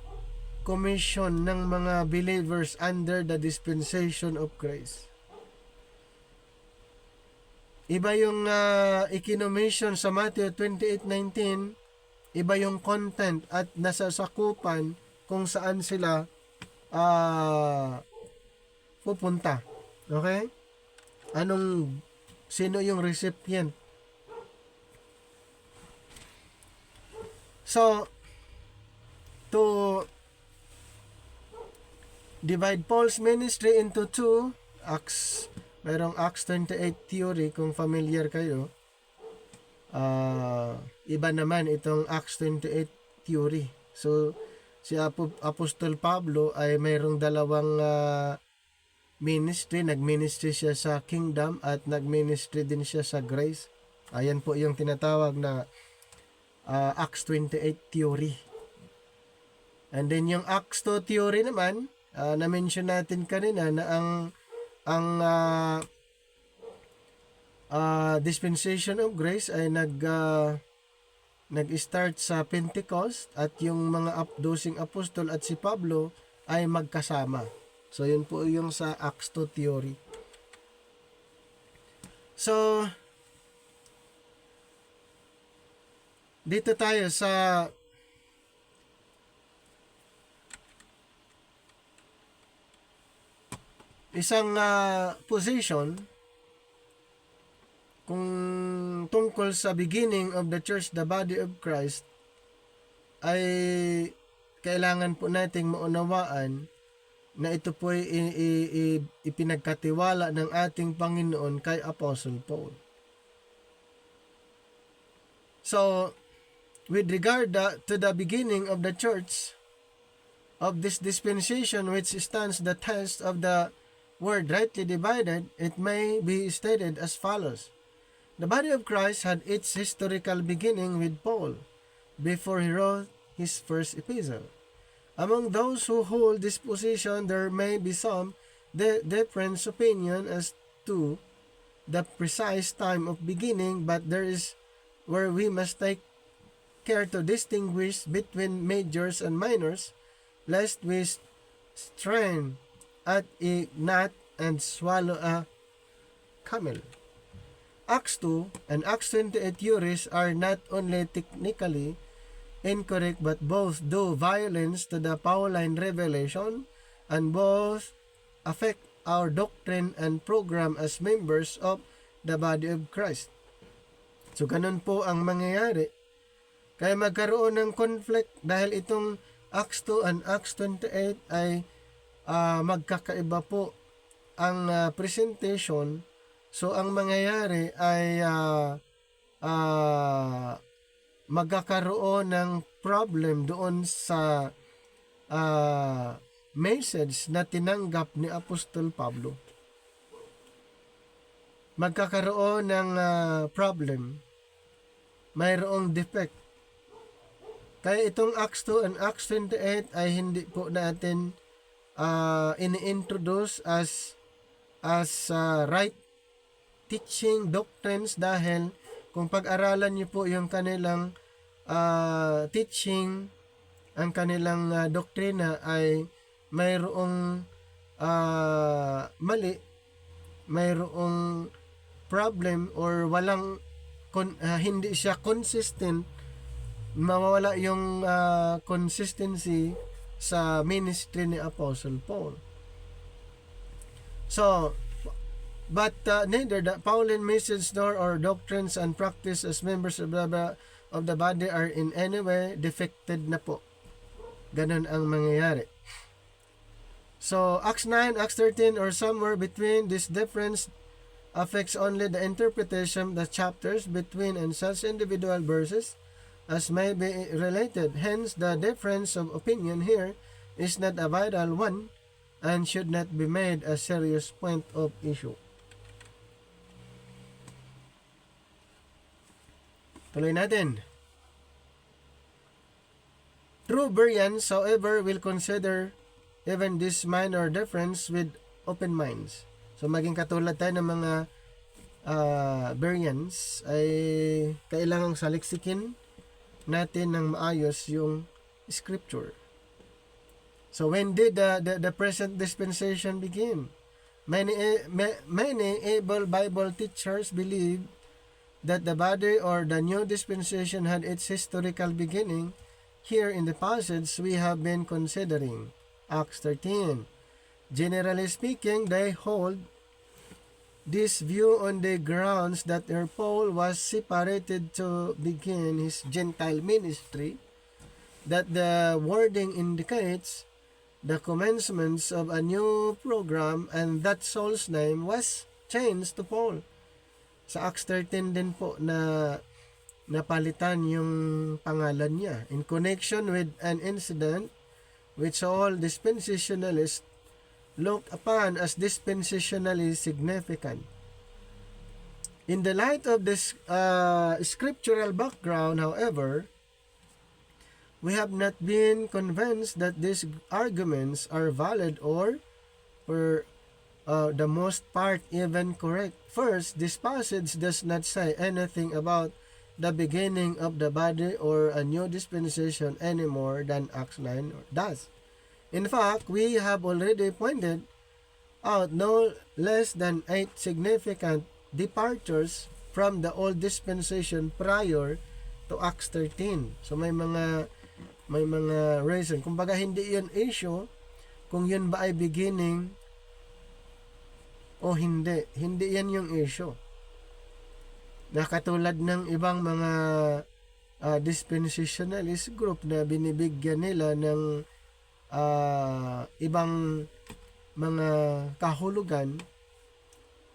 commission ng mga believers under the dispensation of grace. Iba yung ikinommission sa Matthew 28:19, iba yung content at nasasakupan kung saan sila pupunta. Okay? Sino yung recipient? So, to divide Paul's ministry into two, mayroong Acts 28 theory kung familiar kayo. Iba naman itong Acts 28 theory. So, si Apostol Pablo ay mayroong dalawang ministry. Nag-ministry siya sa kingdom at nag-ministry din siya sa grace. Ayan po yung tinatawag na Acts 28 theory. And then yung Acts 2 theory naman, na-mention natin kanina na ang dispensation of grace ay nag-start sa Pentecost at yung mga 12 apostol at si Pablo ay magkasama. So yun po yung sa Acts 2 theory. So dito tayo sa isang position kung tungkol sa beginning of the church, the body of Christ, ay kailangan po nating maunawaan na ito po ay ipinagkatiwala ng ating Panginoon kay Apostle Paul. So, with regard to the beginning of the church, of this dispensation which stands the test of the word rightly divided, it may be stated as follows. The body of Christ had its historical beginning with Paul, before he wrote his first epistle. Among those who hold this position, there may be some different opinion as to the precise time of beginning, but there is where we must take care to distinguish between majors and minors, lest we strain at a gnat and swallow a camel. Acts 2 and Acts 28 theories are not only technically incorrect but both do violence to the Pauline revelation and both affect our doctrine and program as members of the body of Christ. So ganun po ang mangyayari Kaya magkaroon ng conflict dahil itong Acts 2 and Acts 28 ay magkakaiba po ang presentation. So ang mangyayari ay magkakaroon ng problem doon sa message na tinanggap ni Apostol Pablo. Magkakaroon ng problem. Mayroong defect. Kaya itong Acts 2 and Acts 28 ay hindi po natin ini-introduce as right teaching doctrines, dahil kung pag-aralan niyo po yung kanilang teaching, ang kanilang doktrina ay mayroong mali, mayroong problem, or walang hindi siya consistent, mawawala yung consistency sa ministry ni Apostle Paul. So, but neither the Pauline message nor or doctrines and practice as members of the body are in any way defected na po. Ganun ang mangyayari. So, Acts 9, Acts 13, or somewhere between, this difference affects only the interpretation of the chapters between and such individual verses as may be related. Hence, the difference of opinion here is not a vital one and should not be made a serious point of issue. Tuloy natin. True Bereans, however, will consider even this minor difference with open minds. So, maging katulad tayo ng mga Bereans, ay kailangang saliksikin natin ng maayos yung scripture. So, when did the present dispensation begin? Many able Bible teachers believe that the body or the new dispensation had its historical beginning here in the passage we have been considering, Acts 13. Generally speaking, they hold this view on the grounds that Paul was separated to begin his Gentile ministry, that the wording indicates the commencements of a new program, and that Saul's name was changed to Paul. Sa Acts 13 din po na napalitan yung pangalan niya in connection with an incident which all dispensationalists look upon as dispensationally significant. In the light of this scriptural background, however, we have not been convinced that these arguments are valid or for the most part even correct. First, this passage does not say anything about the beginning of the body or a new dispensation any more than Acts 9 does. In fact, we have already pointed out no less than 8 significant departures from the old dispensation prior to Acts 13. So may mga reason. Kumbaga hindi 'yun issue kung 'yun ba ay beginning o hindi. Hindi 'yan yung issue. Na katulad ng ibang mga dispensationalist group na binibigyan nila ng ibang mga kahulugan.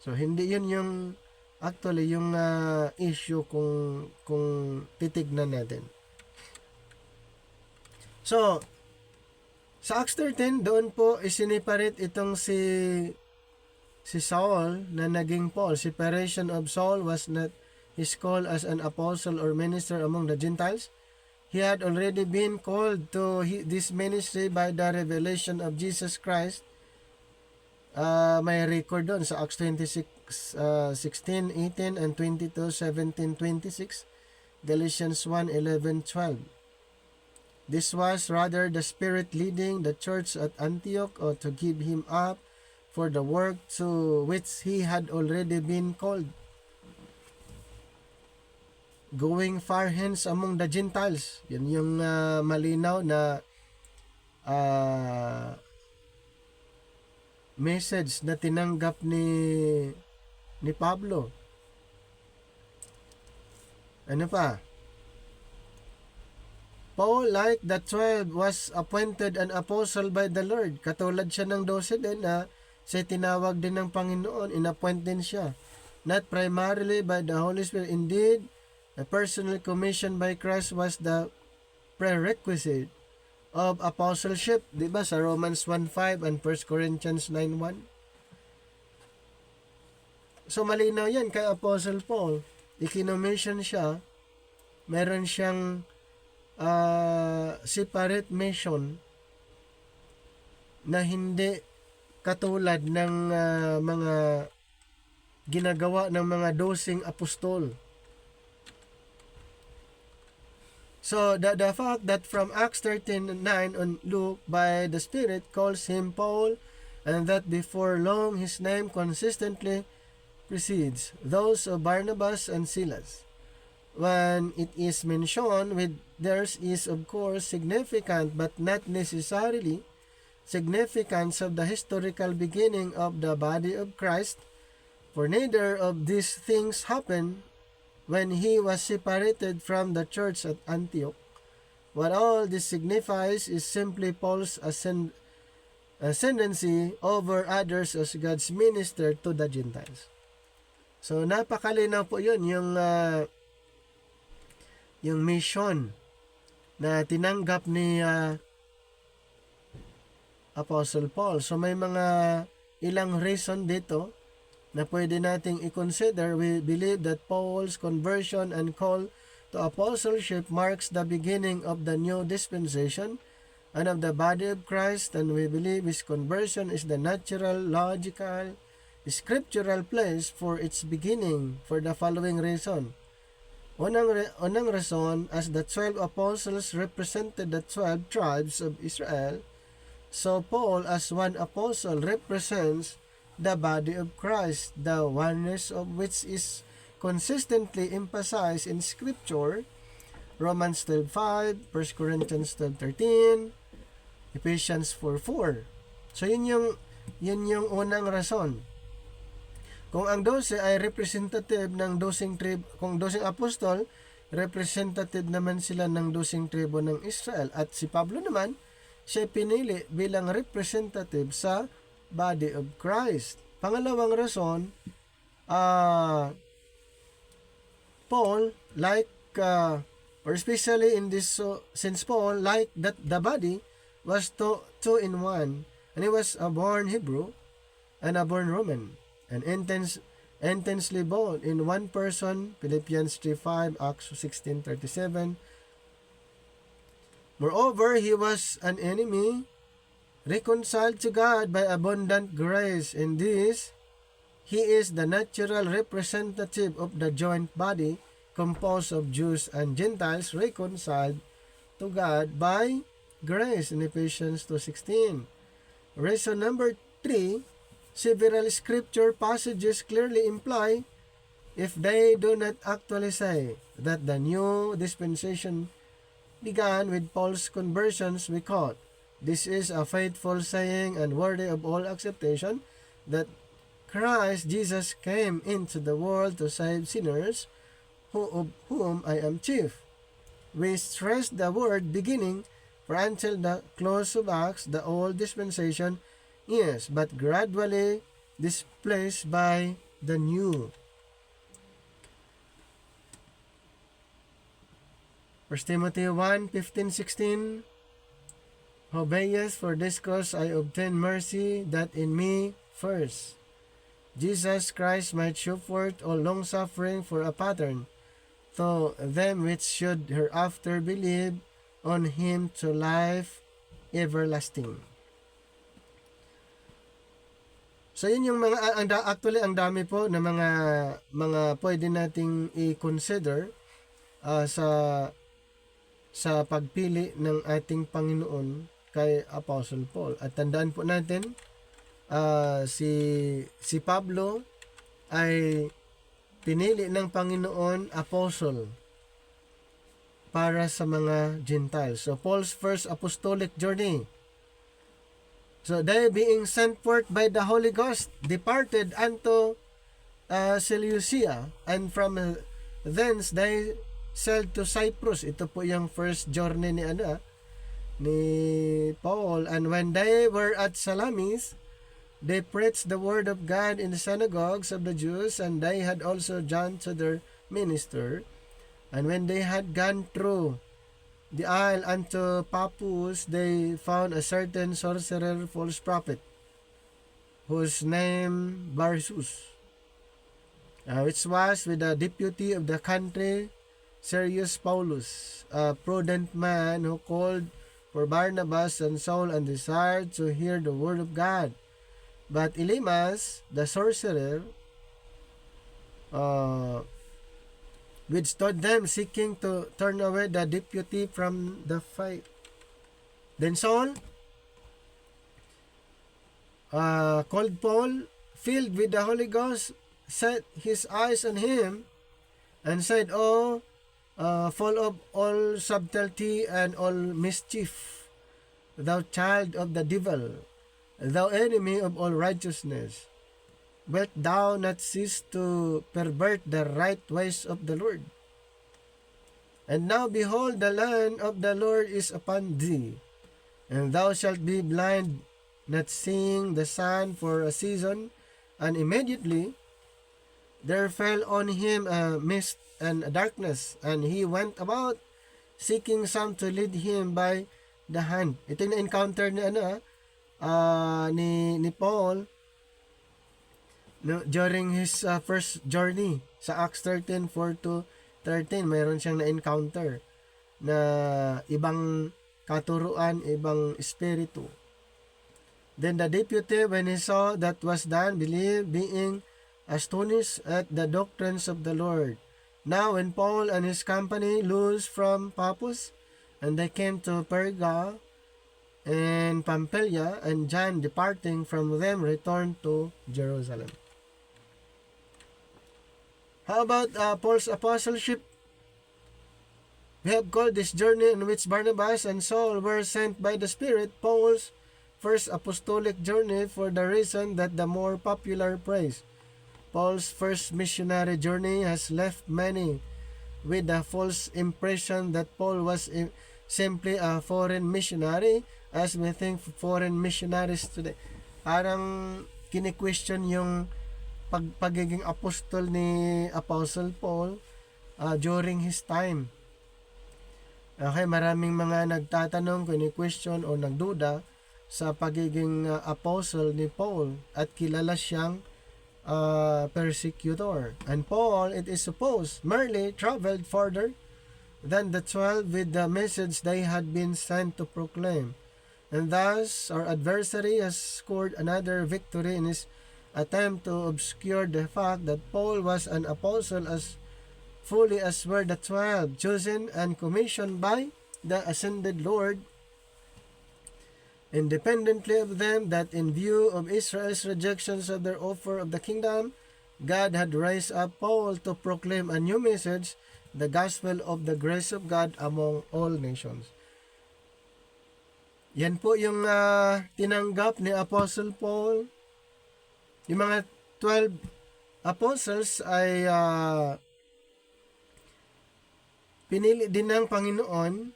So hindi yun yung actually yung issue kung titignan natin. So sa Acts 13 doon po isiniparate itong si Saul na naging Paul. Separation of Saul was not his call as an apostle or minister among the Gentiles. He had already been called to this ministry by the revelation of Jesus Christ. May record doon sa Acts 26, 16, 18, and 22, 17, 26, Galatians 1, 11, 12. This was rather the Spirit leading the church at Antioch or to give him up for the work to which he had already been called, going far hence among the Gentiles. Yan yung malinaw na message na tinanggap ni Pablo. Ano pa? Paul, like the 12, was appointed an apostle by the Lord. Katulad siya ng 12 din na siya tinawag din ng Panginoon, inappoint din siya. Not primarily by the Holy Spirit. Indeed, a personal commission by Christ was the prerequisite of apostleship. Diba sa Romans 1:5 and 1 Corinthians 9:1? So malinaw yan kay Apostle Paul. Ikinommission siya. Meron siyang separate mission na hindi katulad ng mga ginagawa ng mga dosing apostol. So the fact that from Acts 13:9 on Luke by the Spirit calls him Paul, and that before long his name consistently precedes those of Barnabas and Silas. When it is mentioned with theirs is of course significant, but not necessarily significance of the historical beginning of the body of Christ, for neither of these things happened when he was separated from the church at Antioch. What all this signifies is simply Paul's ascendancy over others as God's minister to the Gentiles. So napakalinaw po yun, yung mission na tinanggap ni Apostle Paul. So may mga ilang reason dito na pwede nating i-consider. We believe that Paul's conversion and call to apostleship marks the beginning of the new dispensation and of the body of Christ, and we believe his conversion is the natural, logical, scriptural place for its beginning for the following reason. Unang reason, as the 12 apostles represented the 12 tribes of Israel, so Paul as one apostle represents the body of Christ, the oneness of which is consistently emphasized in Scripture. Romans 12:5, 1 Corinthians 12:13, Ephesians 4:4. So yun yung unang rason. Kung ang 12 ay representative ng 12 tribo, kung 12 apostol, representative naman sila ng 12 tribo ng Israel. At si Pablo naman, siya pinili bilang representative sa body of Christ. Pangalawang rason, Paul, like, or especially in this, since Paul, like that the body was two in one, and he was a born Hebrew and a born Roman, and intensely both in one person, Philippians 3:5, Acts 16:37. Moreover, he was an enemy, reconciled to God by abundant grace. In this, he is the natural representative of the joint body composed of Jews and Gentiles reconciled to God by grace in Ephesians 2:16. Reason number 3, several scripture passages clearly imply, if they do not actually say, that the new dispensation began with Paul's conversions. We quote, "This is a faithful saying and worthy of all acceptation, that Christ Jesus came into the world to save sinners, of whom I am chief." We stress the word beginning, for until the close of Acts, the old dispensation is but gradually displaced by the new. 1 Timothy 1:15-16, "Howbeit for this cause I obtain mercy, that in me first Jesus Christ might show forth all long suffering for a pattern to them which should hereafter believe on him to life everlasting." So yun yung mga actually ang dami po na mga pwede nating i-consider sa pagpili ng ating Panginoon kay Apostle Paul. At tandaan po natin, si Pablo ay pinili ng Panginoon apostle para sa mga Gentiles. So Paul's first apostolic journey. So they, being sent forth by the Holy Ghost, departed unto Seleucia, and from thence they sailed to Cyprus. Ito po yung first journey ni Paul. And when they were at Salamis, they preached the word of God in the synagogues of the Jews, and they had also John to their minister. And when they had gone through the isle unto Paphos, they found a certain sorcerer, false prophet, whose name Barsus, which was with the deputy of the country, Sergius Paulus, a prudent man who called for Barnabas and Saul and desired to hear the word of God. But Elymas, the sorcerer, withstood them, seeking to turn away the deputy from the fight. Then Saul called Paul, filled with the Holy Ghost, set his eyes on him, and said, full of all subtlety and all mischief, thou child of the devil, thou enemy of all righteousness, wilt thou not cease to pervert the right ways of the Lord? And now behold, the land of the Lord is upon thee, and thou shalt be blind, not seeing the sun for a season. And immediately there fell on him a mist and a darkness, and he went about seeking some to lead him by the hand. Ito yung na-encounter ni Paul during his first journey. Sa Acts 13:4-13, mayroon siyang na-encounter na ibang katuruan, ibang espiritu. Then the deputy, when he saw that was done, believed, being astonished at the doctrines of the Lord. Now when Paul and his company loosed from Paphos, and they came to Perga and Pamphylia, and John departing from them returned to Jerusalem. How about Paul's apostleship? We have called this journey in which Barnabas and Saul were sent by the Spirit Paul's first apostolic journey, for the reason that the more popular phrase, Paul's first missionary journey, has left many with the false impression that Paul was simply a foreign missionary, as we think foreign missionaries today. Parang kini-question yung pagiging apostol ni Apostle Paul during his time. Okay, maraming mga nagtatanong, kini-question o nagduda sa pagiging apostle ni Paul, at kilala siyang persecutor. And Paul, it is supposed, merely traveled further than the 12 with the message they had been sent to proclaim. And thus, our adversary has scored another victory in his attempt to obscure the fact that Paul was an apostle as fully as were the 12, chosen and commissioned by the ascended Lord, independently of them, that in view of Israel's rejections of their offer of the kingdom, God had raised up Paul to proclaim a new message, the gospel of the grace of God among all nations. Yan po yung tinanggap ni Apostle Paul. Yung mga 12 apostles ay pinili din ng Panginoon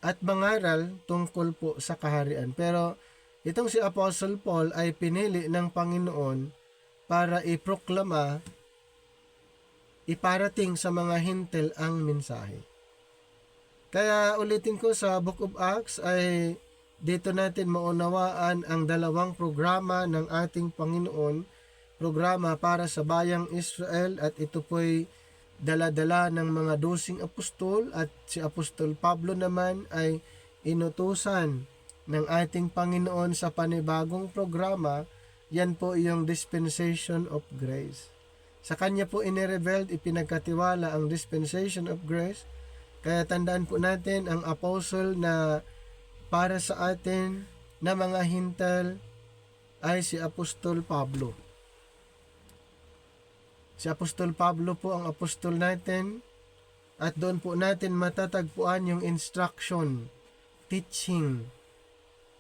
at mangaral tungkol po sa kaharian. Pero itong si Apostle Paul ay pinili ng Panginoon para iproklama, iparating sa mga hintil ang mensahe. Kaya ulitin ko, sa Book of Acts ay dito natin maunawaan ang dalawang programa ng ating Panginoon, programa para sa bayang Israel, at ito po'y dala-dala ng mga 12 apostol, at si Apostol Pablo naman ay inutusan ng ating Panginoon sa panibagong programa. Yan po yung dispensation of grace. Sa kanya po inirevealed, ipinagkatiwala ang dispensation of grace. Kaya tandaan po natin, ang apostle na para sa atin na mga hintal ay si Apostol Pablo. Si Apostol Pablo po ang apostol natin, at doon po natin matatagpuan yung instruction, teaching,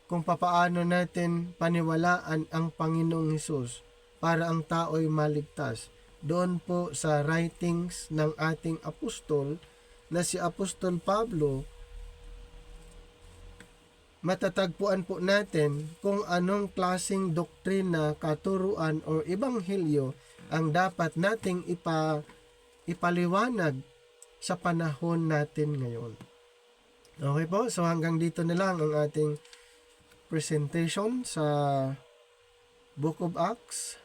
kung papaano natin paniwalaan ang Panginoong Hesus para ang tao'y maligtas. Doon po sa writings ng ating apostol na si Apostol Pablo, matatagpuan po natin kung anong klaseng doktrina, katuruan o ebanghelyo ang dapat nating ipaliwanag sa panahon natin ngayon. Okay po, so hanggang dito na lang ang ating presentation sa Book of Acts.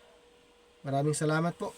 Maraming salamat po.